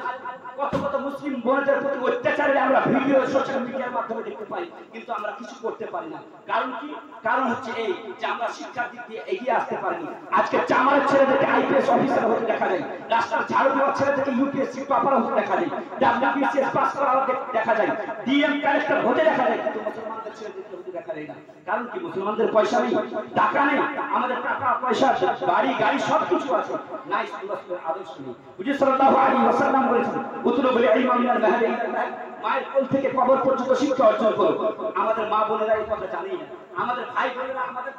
কত মুসলিম বোনদের প্রতি অত্যাচারের আমরা ভিডিও সোশ্যাল মিডিয়ার মাধ্যমে দেখতে পাই, কিন্তু আমরা কিছু করতে পারি না। কারণ কি? কারণ হচ্ছে এই যে আমরা শিক্ষার দিক দিয়ে এগিয়ে আসতে পারিনি। আজকে চামারের ছেলেদেরকে আইপিএস অফিসার হতে দেখা যায়, রাস্তার ঝাড়ু দেওয়ার ছেলেদেরকে ইউপিএসসি টপার হতে দেখা যায়, ডাব্লিউবিসিএস পাস করা দেখা যায়, ডিএম কালেক্টর হতে দেখা যায়, কিন্তু মুসলমানদের ছেলেদেরকে হতে দেখা যায় না। কারণ কি? মুসলমানদের পয়সা নেই, টাকা নেই, আমাদের টাকা পয়সা বাড়ি গাড়ি সবকিছু আছে, নাই রাসূলের আদর্শ নেই। হুজুর সাল্লাল্লাহু আলাইহি ওয়াসাল্লাম বলেছেন, উতলুবুল ইলমা মিনাল মাহদি ইলাল মাহদ, মায়ের কোল থেকে কবর পর্যন্ত শিক্ষা অর্জন করো। আমাদের মা বোনেরা এই কথা জানেই না, আমাদের ভাই বোনেরা, আমাদের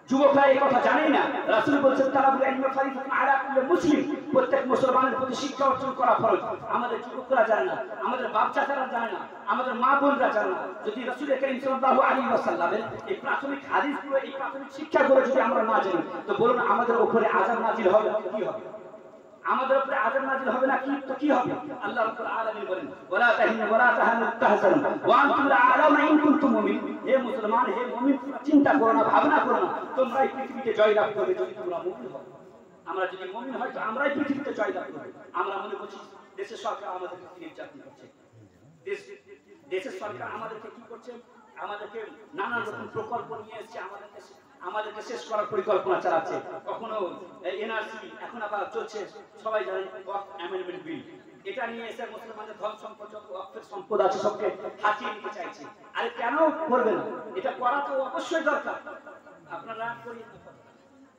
যুবকরা এই কথা জানেই না। রাসূল বলেছেন, তালাবুল ইলমি ফারিদাতুন আলা কুল্লি মুসলিম, প্রত্যেক মুসলমানের প্রতি শিক্ষা অর্জন করা ফরজ। আমাদের যুবকরা জানে না, আমাদের বাপ চাচারা জানে না, আমাদের মা বোনরা জানে না। যদি রাসূল করিম সাল্লাল্লাহু আলাইহি ওয়াসাল্লামের এই প্রাথমিক হাদিসগুলো, এই প্রাথমিক শিক্ষাগুলো যদি আমরা না জানি, তো বলুন আমাদের উপরে আযাব নাজিল হবে কি হবে? আমাদের উপরে আযাব নাজিল হবে না কি? তো কি হবে? আল্লাহ রাব্বুল আলামিন বলেন, ওয়ালা তাহিনু ওয়ালা তাহনু তাহজানু ওয়া আনতুম আ'লামু ইন কুনতুম মুমিন। হে মুসলমান, হে মুমিন, চিন্তা করো না, ভাবনা করো না, তোমরা এই পৃথিবীতে জয়লাভ করবে যদি তোমরা মুমিন হও। আমরা যদি মুমিন হই তো আমরাই পৃথিবীতে জয়লাভ করব। আমরা মনে করছি দেশের সরকার আমাদেরকে নির্যাতন করছে, দেশের সরকার আমাদেরকে কি করছে? আমাদেরকে নানান রকম প্রকল্প নিয়ে এসেছে, আমাদেরকে শেষ করার পরিকল্পনা চালাচ্ছে। কখনো এনআরসি, এখন আবার চলছে সবাই জানেন ওয়াকফ অ্যামেন্ডমেন্ট বিল, এটা নিয়ে এসে মুসলমানদের ধন সম্পদ, যত ওয়াকফের সম্পদ আছে সবকে হাতিয়ে নিতে চাইছে। আরে কেন করবে না? এটা করা তো অবশ্যই দরকার। আপনারা করি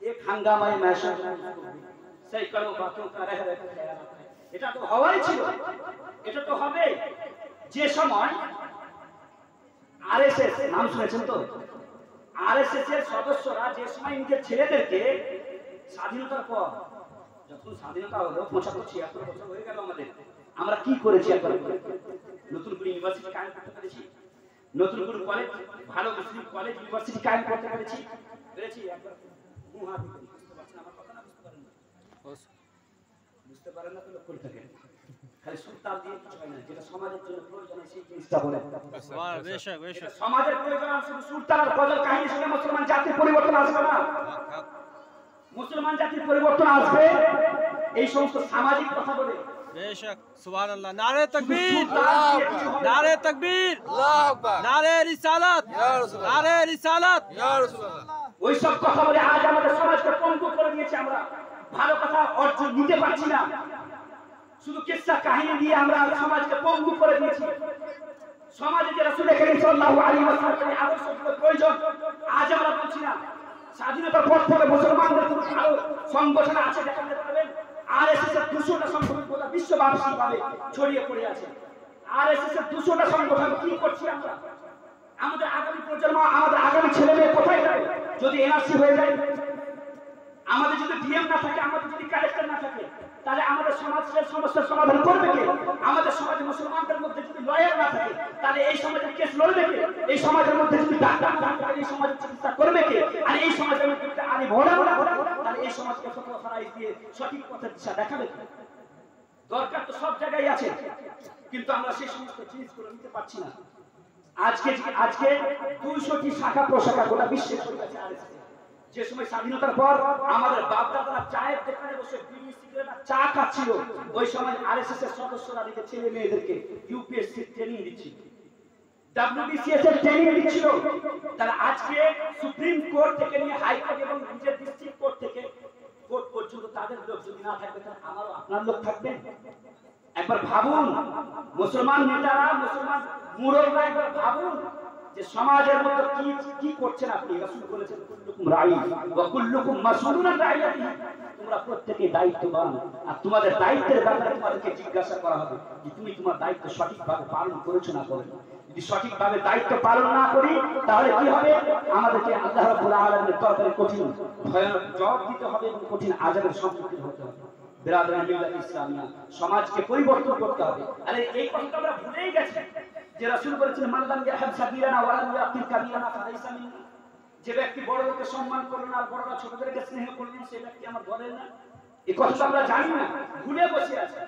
এক হাঙ্গামায় মেশা সেই করো বাকিও কা রহ রহ, এটা তো হওয়াই ছিল, এটা তো হবে। যে সময় আরএসএস, নাম শুনেছেন তো? আরএসএস এর সদস্যরা যে সময় নিজের ছেলেদেরকে স্বাধীনতার পর, যখন স্বাধীনতা হলো 75-76 বছর হয়ে গেল আমাদের, আমরা কি করেছি? একবার নতুন করে ইউনিভার্সিটি কায়েম করতে পেরেছি, নতুন করে কলেজ, ভালো মুসলিম কলেজ ইউনিভার্সিটি কায়েম করতে পেরেছি। একবার মুহাদি বুঝতে পারছেন আমার কথা? না বুঝতে পারেন না? বুঝতে পারেন না তো লোক করে থাকেন, খালি সুলতান দিয়ে কিছু হয় না। যেটা সমাজের জন্য প্রয়োজন সেই জিনিসটা বলে। সমাজের প্রয়োজন, শুধু সুলতান আর গজল কাহিনী শুনে মুসলমান জাতির পরিবর্তন আসবে না। মুসলমান জাতির পরিবর্তন আসবে এই সমস্ত সামাজিক কথা বলে। बेशक, सुभान अल्लाह, नारे तकबीर, नारे तकबीर, अल्लाह अकबर, नारे रिसालत, या रसूल अल्लाह, नारे रिसालत, या रसूल अल्लाह। ওই সব কথা বলে আজ আমাদের সমাজকে পঙ্গু করে দিয়েছে। আমরা ভালো কথা অর্জন নিতে পারছি না, শুধু কিসসা কাহিনী দিয়ে আমরা সমাজকে পঙ্গু করে দিয়েছি। সমাজে যে রাসূল করিম সাল্লাল্লাহু আলাইহি ওয়াসাল্লামের আদর্শগুলো প্রয়োজন, আজ আমরা বলছি না। স্বাধীনতার পর থেকে মুসলমানদের আরো সংগঠন আছে, দেখাতে পারবেন। আরএসএস এর 200টা সংগঠন গোটা বিশ্বব্যাপীভাবে ছড়িয়ে পড়ে আছে। আরএসএস এর 200টা সংগঠন কি করছি আমরা? আমাদের আগামী প্রজন্ম, আমাদের আগামী ছেলে মেয়ে কোথায় যাবে যদি এনআরসি হয়ে যায়? আমাদের যদি ডিএম না থাকে, আমাদের যদি কালেক্টর না থাকে, তাহলে আমাদের সমাজের সমস্যার সমাধান করবে কে? আমাদের সমাজে মুসলমানদের মধ্যে যদি লয়ার না থাকে, তাহলে এই সমাজের কেস লড়বে কে? এই সমাজের মধ্যে যদি ডাক্তার না থাকে, এই সমাজের চিকিৎসা করবে কে? আর এই সমাজের মধ্যে যদি আলিম ওলামা না থাকে, তাহলে এই সমাজকে ফতোয়া ফারাইজ দিয়ে সঠিক পথের দিশা দেখাবে কে? দরকার তো সব জায়গায় আছে, কিন্তু আমরা সেই সমস্ত জিনিসগুলো নিতে পারছি না। আজকে 200টি শাখা প্রশাখা গোটা বিশ্বে ছড়িয়ে আছে আরএসএস। যে সময় স্বাধীনতার পর আমাদের বাপ-দাদারা চায়ের দোকানে বসে বিড়ি সিগারেট আর চা খাচ্ছিল, ওই সময় আরএসএস এর সদস্যরা নিজের ছেলে মেয়েদেরকে ইউপিএসসি ট্রেনিং দিচ্ছিল, ডব্লিউবিসিএস এর ট্রেনিং দিচ্ছিল। তারা আজকে সুপ্রিম কোর্ট থেকে নিয়ে হাইকোর্ট এবং নিজের ডিস্ট্রিক্ট কোর্ট থেকে কোর্ট পর্যন্ত তাদের লোক যদি না থাকবে, তাহলে আমারও আপনার লোক থাকবে। একবার ভাবুন, মুসলমান নেতারা, মুসলমান মুরব্বীরা, একবার ভাবুন যে সমাজের মধ্যে কি করছেন আপনি। রাসূল বলেছেন কুল্লুকুম রাঈ ওয়া কুল্লুকুম মাসউলুন আন রাইয়াতিহি, তোমরা প্রত্যেকে দায়িত্ববান, আর তোমাদের দায়িত্বের ব্যাপারে তোমাদেরকে জিজ্ঞাসা করা হবে যে তুমি তোমার দায়িত্ব সঠিকভাবে পালন করেছো না করেছো। যদি সঠিকভাবে দায়িত্ব পালন না করি, তাহলে কি হবে? আমাদেরকে আল্লাহ রাব্বুল আলামিনের দরবারে কঠিন ভয়ানক জবাব দিতে হবে এবং কঠিন আযাবের সম্মুখীন হতে হবে। বিরাদরান মিল্লাত ইসলামিয়া, সমাজকে পরিবর্তন করতে হবে। আরে এই কথাটা আমরা ভুলেই গেছি যে রাসূল বলেছেন মান লাম ইয়াহব সাগীরানা ওয়া লাম ইয়াকিল কাবীরানা ফালাইসা মিন্না। যে ব্যক্তি বড়দেরকে সম্মান করলো না আর বড়রা ছোটদেরকে স্নেহ করলো না, সেই ব্যক্তি আমার দলের না। এই কথাটা আমরা জানি না, ভুলে বসে আছি।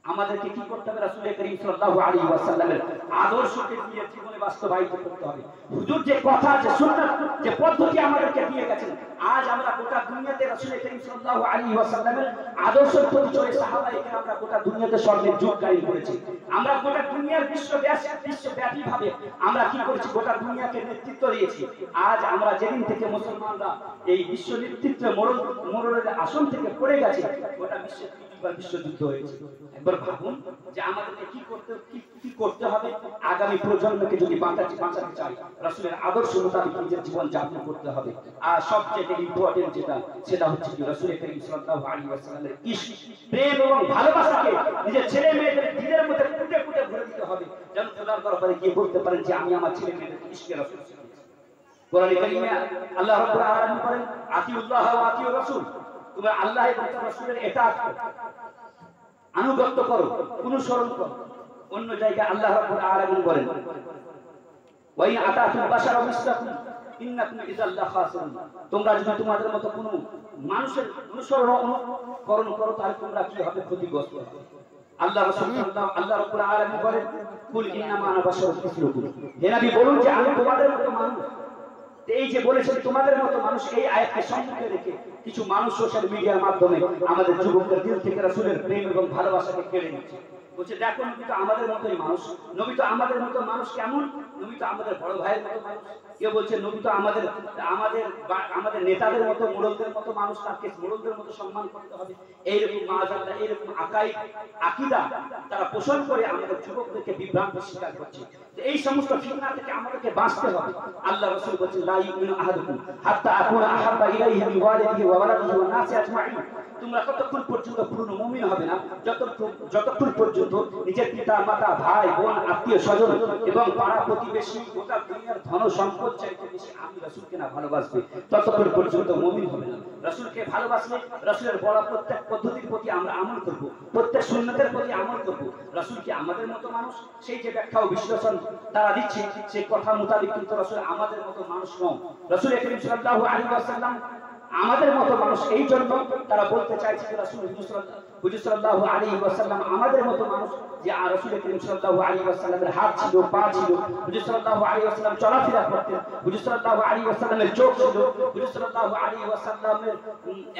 আমাদেরকে কি করতে হবে? রাসূল করিম সাল্লাল্লাহু আলাইহি ওয়াসাল্লামের আদর্শকে নিয়ে জীবনে বাস্তবায়িত করতে হবে। হুজুর যে কথা, যে সুন্নাত, যে পদ্ধতি আমাদেরকে দিয়ে গেছেন, আজ আমরা গোটা দুনিয়াতে রাসূল করিম সাল্লাল্লাহু আলাইহি ওয়াসাল্লামের আদর্শের প্রতি চলে সাহাবায়ে কেরামরা গোটা দুনিয়াতে স্বর্ণের যুগ কায়েম করেছি। আমরা গোটা দুনিয়ার বিশ্বব্যাপী ভাবে আমরা কি করেছি? গোটা দুনিয়াকে নেতৃত্ব দিয়েছি। আজ আমরা যেদিন থেকে মুসলমানরা এই বিশ্ব নেতৃত্বে মোড়লের আসন থেকে পড়ে গেছে, গোটা বিশ্বযুদ্ধ হয়েছে। একবার ভাবুন যে আমাদেরকে কি করতে হবে আগামী প্রজন্মকে যদি বাঁচাতে চাই। রাসূলের আদর্শ মোতাবেক নিজের জীবন যাপন করতে হবে। আর সবচেয়ে ইম্পর্টেন্ট সেটা হচ্ছে যে রাসূল করিম সাল্লাল্লাহু আলাইহি ওয়াসাল্লামের ইশক, প্রেম এবং ভালোবাসাকে নিজের ছেলে মেয়েদের দিলের মধ্যে ফুটে ফুটে ভরে দিতে হবে, যেন খোদার দরবারে গিয়ে বলতে পারেন যে আমি আমার ছেলে মেয়েদের ইশকে রাসূল শিখিয়েছি। কোরআনে কারীমে আল্লাহ রাব্বুল আলামিন বলেন আতিউল্লাহ ওয়া আতিউর রাসূল, তোমরা আল্লাহ এবং তার রাসূলের ইতাআত করো, আনুগত্য করো, অনুসরণ করো। অন্য জায়গায় আল্লাহ রাব্বুল আলামিন বলেন ওয়া ইন আতাতুল বাশারা মিসলাকুম ইন্নাকুম ইযাল লাখাসিরুন, তোমরা যদি তোমাদের মতো কোনো মানুষের অনুসরণ করো, তাহলে তোমরা কি হবে? ক্ষতিগ্রস্ত হবে। আল্লাহ রাব্বুল আলামিন বলেন কুল ইন্নামা আনা বাশারুন মিসলুকুম, হে নবী বলুন যে আমি তোমাদের মতো মানুষ। এই যে বলেছেন তোমাদের মতো মানুষ, এই আয়াতকে সম্মুখে রেখে কিছু মানুষ সোশ্যাল মিডিয়ার মাধ্যমে আমাদের যুবকদের দিল থেকে রাসূলের প্রেম এবং ভালোবাসাকে কেড়ে নিচ্ছে। বলছে দেখো নবী তো আমাদের মতোই মানুষ, নবী তো আমাদের মতো মানুষ। কেমন? নবী তো আমাদের বড় ভাইয়ের মতো মানুষ। কেউ বলছে নবী তো আমাদের নেতাদের মতো, মুরব্বীদের মতো মানুষ, তাকে মুরব্বীদের মতো সম্মান করতে হবে। এইরকম মাযআল্লাহ, এইরকম আকীদা তারা পোষণ করে আমাদের যুবকদেরকে বিভ্রান্তির শিকার করছে। এই সমস্ত ফিতনা থেকে আমাদেরকে বাঁচতে হবে। আল্লাহ রাসূল বলেছেন লা ইউমিনু আহাদুকুম হাত্তা আকুনা আহাব্বা ইলাইহি মিন ওয়ালিদিহি ওয়া ওয়ালাদিহি ওয়ান নাসি আজমাইন, তোমরা ততক্ষণ পর্যন্ত পূর্ণ মুমিন হবে না যতক্ষণ পর্যন্ত নিজের পিতা মাতা, ভাই বোন, আত্মীয় স্বজন এবং পাড়া প্রতিবেশী, গোটা দুনিয়ার ধন সম্পদ চাইতে বেশি আমি রাসূলকে না ভালোবাসবে, ততক্ষণ পর্যন্ত মুমিন হবে না। রাসূলকে ভালোবাসলে রাসূলের বলা প্রত্যেক পদ্ধতির প্রতি আমরা আমল করব, প্রত্যেক সুন্নতের প্রতি আমল করব। রাসূল কি আমাদের মতো মানুষ? সেই যে ব্যাখ্যা ও বিশ্লেষণ তারা দিচ্ছে, সেই কথা মোতাবেক কিন্তু রাসূল আমাদের মতো মানুষ নন। রাসূল করিম সাল্লাল্লাহু আলাইহি ওয়াসাল্লাম আমাদের মতো মানুষ। এই জন্য তারা বলতে চাইছে যে রাসূল হুজুর সাল্লাল্লাহু আলাইহি ওয়াসাল্লাম আমাদের মতো মানুষ, যে রাসূল করিম সাল্লাল্লাহু আলাইহি ওয়াসাল্লামের হাত ছিল, পা ছিল, হুজুর সাল্লাল্লাহু আলাইহি ওয়াসাল্লাম চলাফেরা করতেন, হুজুর সাল্লাল্লাহু আলাইহি ওয়াসাল্লামের চোখ ছিল, হুজুর সাল্লাল্লাহু আলাইহি ওয়াসাল্লামের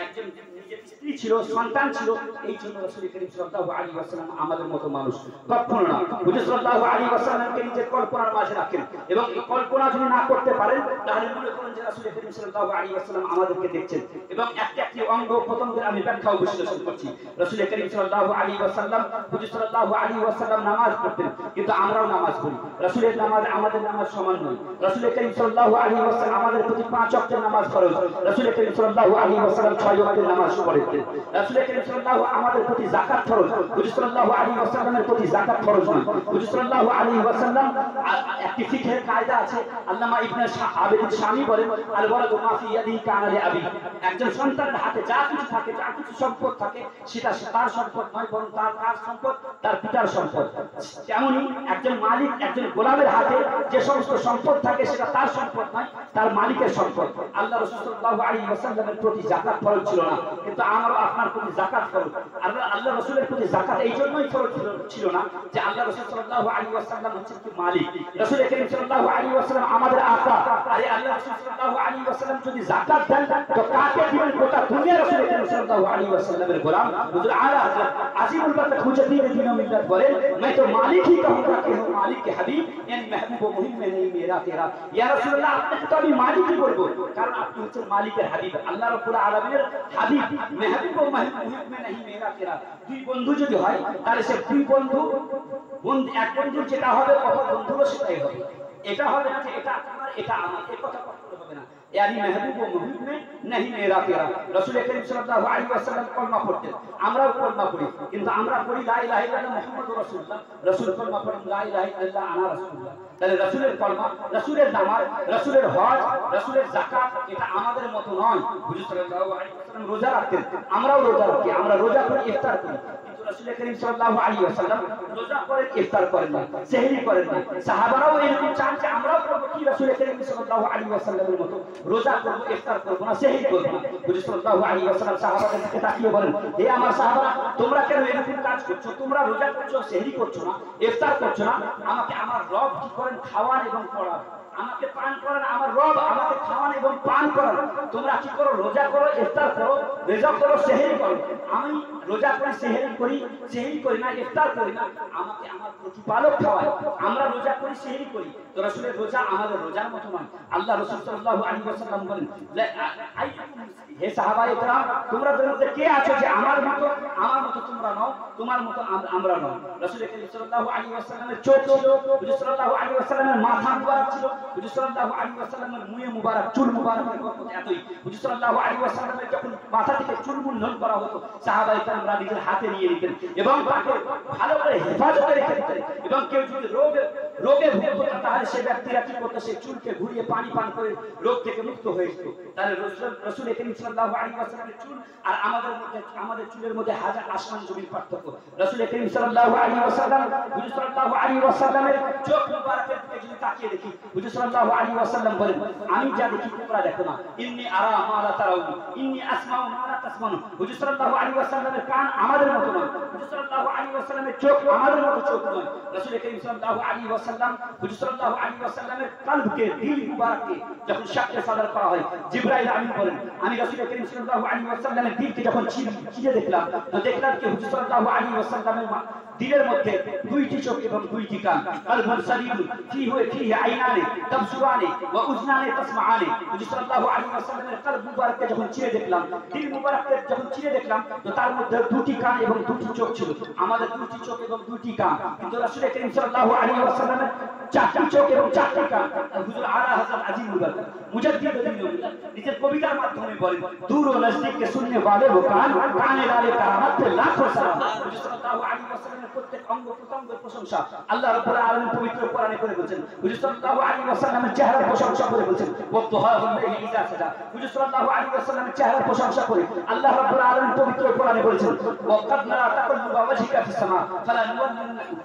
একজন নিজের স্ত্রী ছিল, সন্তান ছিল। এই জন্য রাসূল করিম সাল্লাল্লাহু আলাইহি ওয়াসাল্লাম আমাদের মতো মানুষ কখনো না। হুজুর সাল্লাল্লাহু আলাইহি ওয়াসাল্লামকে নিজের কল্পনার মাঝে রাখেন, এবং এই কল্পনা যদি না করতে পারেন তাহলে মনে করেন যে রাসূল করিম সাল্লাল্লাহু আলাইহি ওয়াসাল্লাম আমাদেরকে দেখছেন। এবং একটি অঙ্গ প্রত্যঙ্গের আমি ব্যাখ্যা ও বিশ্লেষণ করছি। রাসূল করিম সাল্লাল্লাহু আলাইহি ওয়াসাল্লাম হুজুর সাল্লাল্লাহু আলাইহি ওয়াসাল্লাম নামাজ পড়তেন, কিন্তু আমরাও নামাজ পড়ি। রাসূলের নামাজ আমাদের নামাজ সমান নয়। রাসূল করিম সাল্লাল্লাহু আলাইহি ওয়াসাল্লাম আমাদের প্রতি 5 ওয়াক্তের নামাজ ফরজ। রাসূল করিম সাল্লাল্লাহু আলাইহি ওয়াসাল্লাম 6 ওয়াক্তের নামাজ পড়তেন। রাসূল করিম সাল্লাল্লাহু আমাদের প্রতি যাকাত ফরজ। হুজুর সাল্লাল্লাহু আলাইহি ওয়াসাল্লামের প্রতি যাকাত ফরজ নয়। হুজুর সাল্লাল্লাহু আলাইহি ওয়াসাল্লাম একটি ফিকহের কায়দা আছে, আল্লামা ইবনে আবিদিন শামী বলেন, আল ওয়ালাদু মা ফি ইয়াদিহি কানা লি আবি। একজন সন্তানের হাতে যা কিছু থাকে, যা কিছু সম্পদ থাকে, সেটা তার সম্পদ নয়, বরং তার কার সম্পদ, তার পিতার সম্পদ। তেমনি একজন মালিক একজন গোলামের হাতে যে সমস্ত সম্পদ থাকে, সেটা তার সম্পদ নয়, তার মালিকের সম্পদ। আল্লাহ রাসূল সাল্লাল্লাহু আলাইহি ওয়াসাল্লামের প্রতি যাকাত ফরজ ছিল না, কিন্তু আমার আপনার প্রতি যাকাত ফরজ। আল্লাহ রাসূলের প্রতি যাকাত এই জন্যই ফরজ ছিল না যে আল্লাহ রাসূল সাল্লাল্লাহু আলাইহি ওয়াসাল্লাম হচ্ছেন কি মালিক। রাসূল করিম সাল্লাল্লাহু আলাইহি ওয়াসাল্লাম আমাদের আকা। আরে আল্লাহ রাসূল সাল্লাল্লাহু আলাইহি ওয়াসাল্লাম যদি যাকাত দেন, তো কাকে দিবেন? গোটা দুনিয়া রাসূল করিম সাল্লাল্লাহু আলাইহি ওয়াসাল্লামের গোলাম হুজুর আলা হযরত আজিমুল বরকত মুজাদ্দিদ দ্বীন ও মিল্লাত বলেন, मैं तो मालिक ही कहूंगा कि हो मालिक के हबीब, यानी महबूब व मुहिम में नहीं मेरा तेरा। या রাসূলুল্লাহ, আপনাকে তো আমি মালিক ही বলবো, কারণ আপনি হচ্ছেন মালিকের হাবিব, আল্লাহ রাব্বুল আলামিনের হাবিব। महबूब व मुहिम में नहीं मेरा तेरा। দুই বন্ধু যদি হয়, তাহলে সে দুই বন্ধু এক বন্ধুর যেটা হবে, অপর বন্ধুরও সেটাই হবে। এটা হবে না যে এটা আপনার এটা আমার, এই কথা কখনো হবে না। यानी महबूब व मुहिम में नहीं मेरा तेरा। রাসূল করিম সাল্লাল্লাহু আলাইহি ওয়াসাল্লাম কলমা পড়তেন, আমরাও কলমা পড়ি, কিন্তু আমরা পড়ি লা ইলাহা ইল্লাল্লাহ মুহাম্মাদুর রাসূলুল্লাহ। রাসূল কলমা পড়েন লা ইলাহা ইল্লাল্লাহ আনা রাসূলুল্লাহ। তাহলে রাসূলের কলমা, রাসূলের নামাজ, রাসূলের হজ, রাসূলের যাকাত এটা আমাদের মতো নয়। হুজুর সাল্লাল্লাহু আলাইহি ওয়াসাল্লাম রোজা রাখতেন, আমরাও রোজা রাখি, আমরা রোজা করে ইফতার করি। রাসূল করিম সাল্লাল্লাহু আলাইহি ওয়াসাল্লাম রোজা করেন, ইফতার করেন না, সেহরি করেন না। সাহাবারাও এরকম চান যে আমরাও করব কি রাসূল করিম সাল্লাল্লাহু আলাইহি ওয়াসাল্লামের মতো রোজা করব, ইফতার করব না, সেহরি করব না। হুজুর সাল্লাল্লাহু আলাইহি ওয়াসাল্লাম সাহাবাদের দিকে তাকিয়ে বলেন, হে আমার সাহাবারা, তোমরা কেন এরকম কাজ করছো? তোমরা রোজা করছো, সেহরি করছো না, ইফতার করছো না, আমাকে আমার রব কি করেন? খাওয়ান এবং পড়ান, আমাকে পান করেন। আমার রব আমাকে খাওয়ান এবং পান করেন। তোমরা কি করো? রোজা করো, ইফতার করো, রোজা করো, সেহরি করো। আমি রোজা করি, সেহরি করি না, ইফতার করি না, আমাকে আমার প্রতিপালক খাওয়ায়। আমরা রোজা করি, সেহরি করি, তো রাসূলের রোজা আমাদের রোজার মতো নয়। আল্লাহ রাসূল সাল্লাল্লাহু আলাইহি ওয়াসাল্লাম বলেন, হে সাহাবায়ে কেরাম, তোমরা মধ্যে কে আছো যে আমার মতো তোমরা নও, তোমার মতো আমরা নও। রাসূল সাল্লাল্লাহু আলাইহি ওয়াসাল্লামের চোখ ছিল, হুজুর সাল্লাল্লাহু আলাইহি ওয়াসাল্লামের মাথা মুবারক ছিল, হুজুর সাল্লাল্লাহু আলাইহি ওয়াসাল্লামের মুয়ে মুবারক, চুল মুবারকের বরকত এতই। হুজুর সাল্লাল্লাহু আলাইহি ওয়াসাল্লামের যখন মাথা থেকে চুল মুন্ডন করা হতো, সাহাবায়ে কেরামরা নিজের হাতে নিয়ে নিতেন এবং তাকে ভালো করে হেফাজতে রেখে দিতেন। এবং কেউ যদি রোগে ভুগতো, তাহলে সে ব্যক্তিরা কি করতো? সে চুলকে ঘুরিয়ে পানি পান করে রোগ থেকে মুক্ত হয়ে যেত। তাহলে রাসূল করিম সাল্লাল্লাহু আলাইহি ওয়াসাল্লামের চুল আর আমাদের চুলের মধ্যে হাজার আসমান জমির পার্থক্য। রাসূল করিম সাল্লাল্লাহু আলাইহি ওয়াসাল্লাম, হুজুর সাল্লাল্লাহু আলাইহি ওয়াসাল্লামের চোখ মুবারকের দিকে যদি তাকিয়ে দেখি, হুজুর সাল্লাল্লাহু আলাইহি ওয়াসাল্লাম বলেন, আমি যা দেখি তোমরা দেখো না। ইন্নী আরা মা লা তারাউন, ইন্নী আসমাউ মা লা তাসমাউন। হুজুর সাল্লাল্লাহু আলাইহি ওয়াসাল্লামের কান আমাদের মতো নয়, হুজুর সাল্লাল্লাহু আলাইহি ওয়াসাল্লামের চোখ আমাদের মতো চোখ নয়। রাসূল করিম সাল্লাল্লাহু আলাইহি ওয়াসাল্লাম, হুজুর সাল্লাল্লাহু আলাইহি ওয়াসাল্লামের কলবকে, দিল মুবারককে যখন শাক্কে সাদর করা হয়, জিবরাইল আমিন বলেন, আমি রাসূল করিম সাল্লাল্লাহু আলাইহি ওয়াসাল্লামের দিলকে যখন চিরে দেখলাম, তো দেখলাম কি হুজুর সাল্লাল্লাহু আলাইহি ওয়াসাল্লামের দিলের মধ্যে দুইটি চোখ এবং দুইটি কান। কলবুন সালিম ফিহি আইনানে তাবসুরানে ওয়া উজনানে তাসমাআনে। হুজুর সাল্লাল্লাহু আলাইহি ওয়াসাল্লামের কলব মুবারককে যখন চিরে দেখলাম, দিল মুবারককে যখন চিরে দেখলাম, তো তার মধ্যে দুটি কান এবং দুটি চোখ ছিল। আমাদের দুটি চোখ এবং দুটি কান, কিন্তু রাসূল করিম সাল্লাল্লাহু আলাইহি ওয়াসাল্লামের চারটি চোখ এবং চারটি কান। হুজুর আলা হযরত আজিমুল বরকত মুজাদ্দিদ দ্বীন ও মিল্লাত নিজের কবিতার মাধ্যমে বলেন, দূর ও নজদীক কে শুননে वाले वो काने वाले करामत पे लाखों सलाम। হুজুর সাল্লাল্লাহু আলাইহি ওয়াসাল্লামের প্রত্যেক অঙ্গ প্রত্যঙ্গের প্রশংসা আল্লাহ রাব্বুল আলামিন পবিত্র কোরআনে করে বলেছেন। হুজুর সাল্লাল্লাহু আলাইহি ওয়াসাল্লামের চেহারার প্রশংসা করে বলেছেন, ওয়াদুহা ওয়াল-লাইলি ইযা সাজা। হুজুর সাল্লাল্লাহু আলাইহি ওয়াসাল্লামের চেহারার প্রশংসা করে আল্লাহ রাব্বুল আলামিন পবিত্র কোরআনে বলেছেন, ওয়াকাদ নারা তাকাল্লুবা ওয়াজহিকা ফিস সামা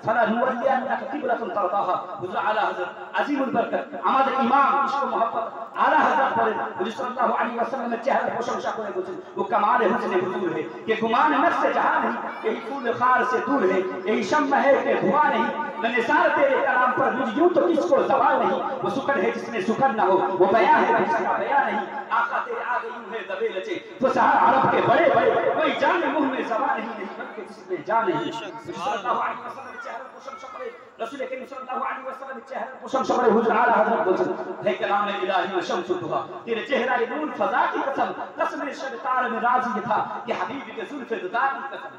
ফালা নুওয়াল্লিয়ান্নাকা কিবলাতান তারদাহা। হুজুর আলা হযরত আজিমুল বরকত আমাদের ইমাম ইশক ও মুহাব্বত আলা হযরত বলেন, হুজুর সাল্লাল্লাহু আলাইহি ওয়াসাল্লামের চেহারার প্রশংসা করে বলেছেন, ও कमाल हुस्न हुजूर है कि गुमान नफ्स से जहां नहीं, यही फूल खार से दूर है, यही शम्मा है कि धुआं नहीं। मैं निसार तेरे कलाम पर मुझ यूं तो किसको सवाल नहीं, वो सुखन है जिसमें सुखन ना हो, वो बयां है जिसका बयां नहीं। आका तेरे आगे यूं है दबे लचे फुसहा अरब के बड़े बड़े, कोई जाने मुंह में ज़बान नहीं बल्कि जिसमें जान नहीं। सल्लल्लाहु अलैहि वसल्लम चेहरा प्रशंसा करे রাসূল করিম সাল্লাল্লাহু আলাইহি ওয়াসাল্লামের চেহারার প্রশংসা করে হুজুর আলা হযরত বলেন, হে কালাম ইলাহি व शम्स दुहा, तेरे चेहरा नूर फजा की कसम, कसम शब तार में राजी था कि हबीब के जुल्फ दुदा की कसम।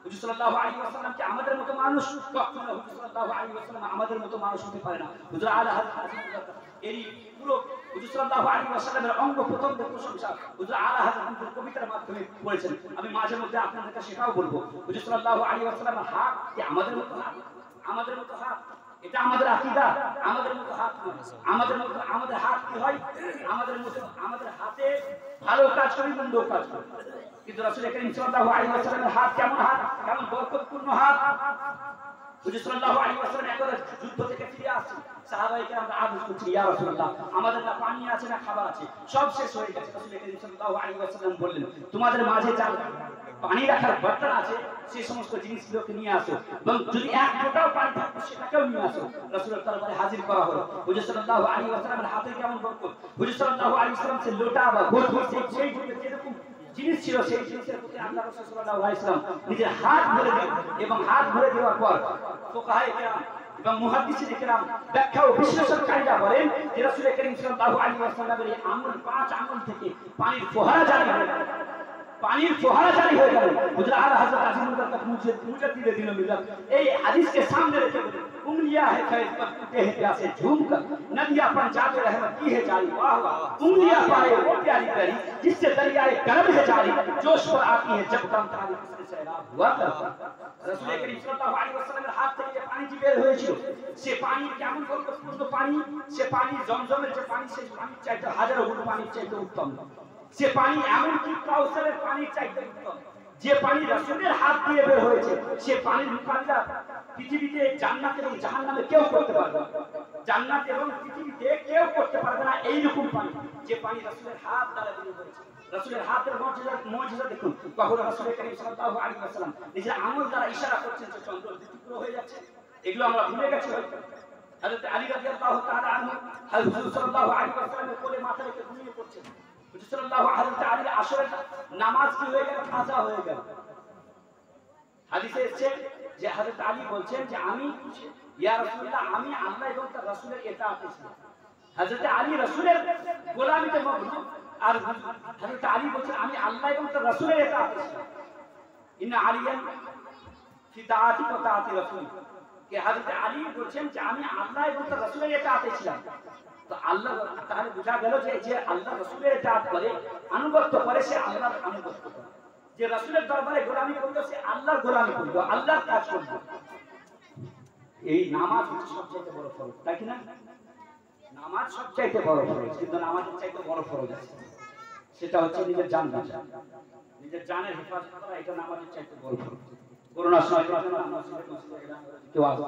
হুজুর সাল্লাল্লাহু আলাইহি ওয়াসাল্লাম কি আমাদের মতো মানুষ? কখনো হুজুর সাল্লাল্লাহু আলাইহি ওয়াসাল্লাম আমাদের মতো মানুষ হতে পারে না। হুজুর আলা হযরত এই পুরো হুজুর সাল্লাল্লাহু আলাইহি ওয়াসাল্লামের অঙ্গ প্রত্যঙ্গের প্রশংসা হুজুর আলা হযরত কবিতার মাধ্যমে করেছেন। আমি মাঝে মধ্যে আপনাদের কাছে সেটাও বলবো, হুজুর সাল্লাল্লাহু আলাইহি ওয়াসাল্লামের হাত কি আমাদের মতো হাত? আমাদের মতো হাত? এটা আমাদের আকীদা। আমাদের মতো হাত নয়। আমাদের হাত কি হয়? আমাদের হাতে ভালো কাজ করি, মন্দ কাজ করি। কিন্তু রাসূল করিম সাল্লাল্লাহু আলাইহি ওয়াসাল্লামের হাত কেমন হাত? কেমন বরকতপূর্ণ হাত। হুজুর সাল্লাল্লাহু আলাইহি ওয়াসাল্লাম একবার যুদ্ধ থেকে ফিরে আসছেন, সাহাবায়ে কেরামরা আদেশ করছে, ইয়া রাসূলুল্লাহ আমাদের না পানি আছে না খাবার আছে, সব শেষ হয়ে গেছে। রাসূল করিম সাল্লাল্লাহু আলাইহি ওয়াসাল্লাম বললেন, তোমাদের মাঝে যা পানি রাখার বর্তন আছে সেই সমস্ত জিনিসগুলোকে নিয়ে আসো, এবং যদি এক ফোঁটাও পানি থাকে সেটাকেও নিয়ে আসো। রাসূলের দরবারে হাজির করা হলো। হুজুর সাল্লাল্লাহু আলাইহি ওয়াসাল্লামের হাতে কেমন বরকত। হুজুর সাল্লাল্লাহু আলাইহি ওয়াসাল্লাম সে লোটা বা ঘটি সেই যুগে যেরকম জিনিস ছিল সেই জিনিসের প্রতি আল্লাহ রাসূল সাল্লাল্লাহু আলাইহি ওয়াসাল্লাম নিজের হাত ভরে দিলেন, এবং হাত ভরে দেওয়ার পর ফুকাহায়ে কেরাম এবং মুহাদ্দিসিনে কেরাম ব্যাখ্যা ও বিশ্লেষণকারীরা বলেন যে রাসূল করিম সাল্লাল্লাহু আলাইহি ওয়াসাল্লামের এই আঙ্গুল 5 আঙ্গুল থেকে পানির ফোয়ারা জারি হয়ে গেল। পানির ফোয়ারা জারি হয়ে গেল। হুজুর আলা হযরত আজিমুল বরকত মুজাদ্দিদে দিন মিলাদ এই হাদিসকে সামনে রেখে বলেন, उंगलियां है खैर पर टूटे हैं प्यासे झूम कर, नदियां पर जाते रहमत की है जारी, वाह वाह उंगलियां पाए वो प्यारी प्यारी जिससे दरियाए करम है जारी, जोश पर आती है जब कम तारीख से सैलाब हुआ करता। রাসূল করিম সাল্লাল্লাহু আলাইহি ওয়াসাল্লামের হাত থেকে যে পানি বের হয়েছিল সে পানি কেমন বরকতপূর্ণ পানি। সে পানি জমজমের যে পানি সেই পানির চাইতে হাজারো গুণ পানির চাইতে উত্তম। সে পানি এমন কি কাউসারের পানির চাইতে উত্তম। যে পানি রাসূলের হাত দিয়ে বের হয়েছে সে পানির মোকাবিলা পৃথিবীতে জান্নাত এবং জাহান্নামে কেউ করতে পারবে না। জান্নাত এবং পৃথিবীতে কেউ করতে পারবে না এইরকম পানি, যে পানি রাসূলের হাত দ্বারা বের হয়েছে। রাসূলের হাতের মুজিজা দেখুন। কখনো রাসূল করিম সাল্লাল্লাহু আলাইহি ওয়াসাল্লাম নিজের আঙ্গুল দ্বারা ইশারা করছেন যে চন্দ্র টুকরো হয়ে যাচ্ছে, এগুলো আমরা ভুলে গেছি হয়তো। হযরত আলী রাদিয়াল্লাহু তাআলা আনহু হুজুর সাল্লাল্লাহু আলাইহি ওয়াসাল্লামের কোলে মাথা রেখে ঘুমিয়ে পড়ছেন। হুজুর সাল্লাল্লাহু আলাইহি আলীর আসরের নামাজ কি হয়ে গেল? কাজা হয়ে গেল। হাদিসে এসেছে যে হযরত আলী বলছেন যে আমি ইয়া রাসূলুল্লাহ আমি আল্লাহ এবং তার রাসূলের ইতাআতে ছিলাম। হযরত আলী রাসূলের গোলামিতে মগ্ন, আর হযরত আলী বলছেন আমি আল্লাহ এবং তার রাসূলের ইতাআতে ছিলাম। ইন্না আলিয়ান ফি তাআতি ওয়া তাআতি রাসূল, কে হযরত আলী বলছেন যে আমি আল্লাহ এবং তার রাসূলের ইতাআতে ছিলাম। তো আল্লাহ তাহলে বোঝা গেল যে আল্লাহ রাসূলের ইতাআত করে আনুগত্য করে সে আল্লাহর আনুগত্য করে। যে রাসূলের দরবারে গোলামি করলো সে আল্লাহর গোলামি করলো, আল্লাহর কাজ করলো। এই নামাজ হচ্ছে সবচেয়ে বড় ফরজ, তাই কি না? নামাজ সবচেয়ে বড় ফরজ, কিন্তু নামাজের চাইতে বড় ফরজ আছে, সেটা হচ্ছে নিজের জান বাঁচা, নিজের জানের হেফাজত করা। এটা নামাজের চাইতে বড় ফরজ। করোনার সময় কেউ আসবে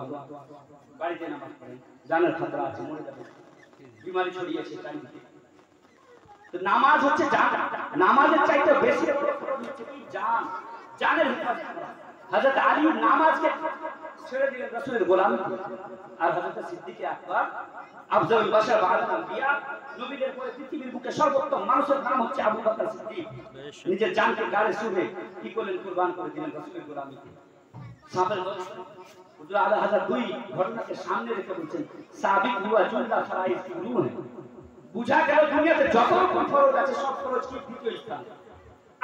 বাড়িতে নামাজ পড়ে, জানের খাতরা আছে, মরে যাবে, বিমারি ছড়িয়েছে চারিদিকে। তো নামাজ হচ্ছে জান, নামাজের চাইতে বেশি হচ্ছে কি জান, জানের হেফাজত করা। হযরত আলী নামাজকে ছেড়ে দিলেন রাসূলের গোলামি, আর হযরত সিদ্দিক আকবর আফজালুল বাশার বা'দাল আম্বিয়া, নবীদের পরে পৃথিবীর বুকে সর্বোত্তম মানুষের নাম হচ্ছে আবু বকর সিদ্দিক, নিজের জানকে গায়ে সুরে কি করলেন? কুরবান করে দিলেন রাসূলের গোলামিতে। সাহাবের হুজুর আলা হাজার দুই ঘটনাকে সামনে রেখে বলছেন সাবিক হুয়া জুল্লা ফারাইজ রুহ। বুঝা গেল দুনিয়াতে যত রকম ফরজ আছে সব ফরজ কি দ্বিতীয় স্থান।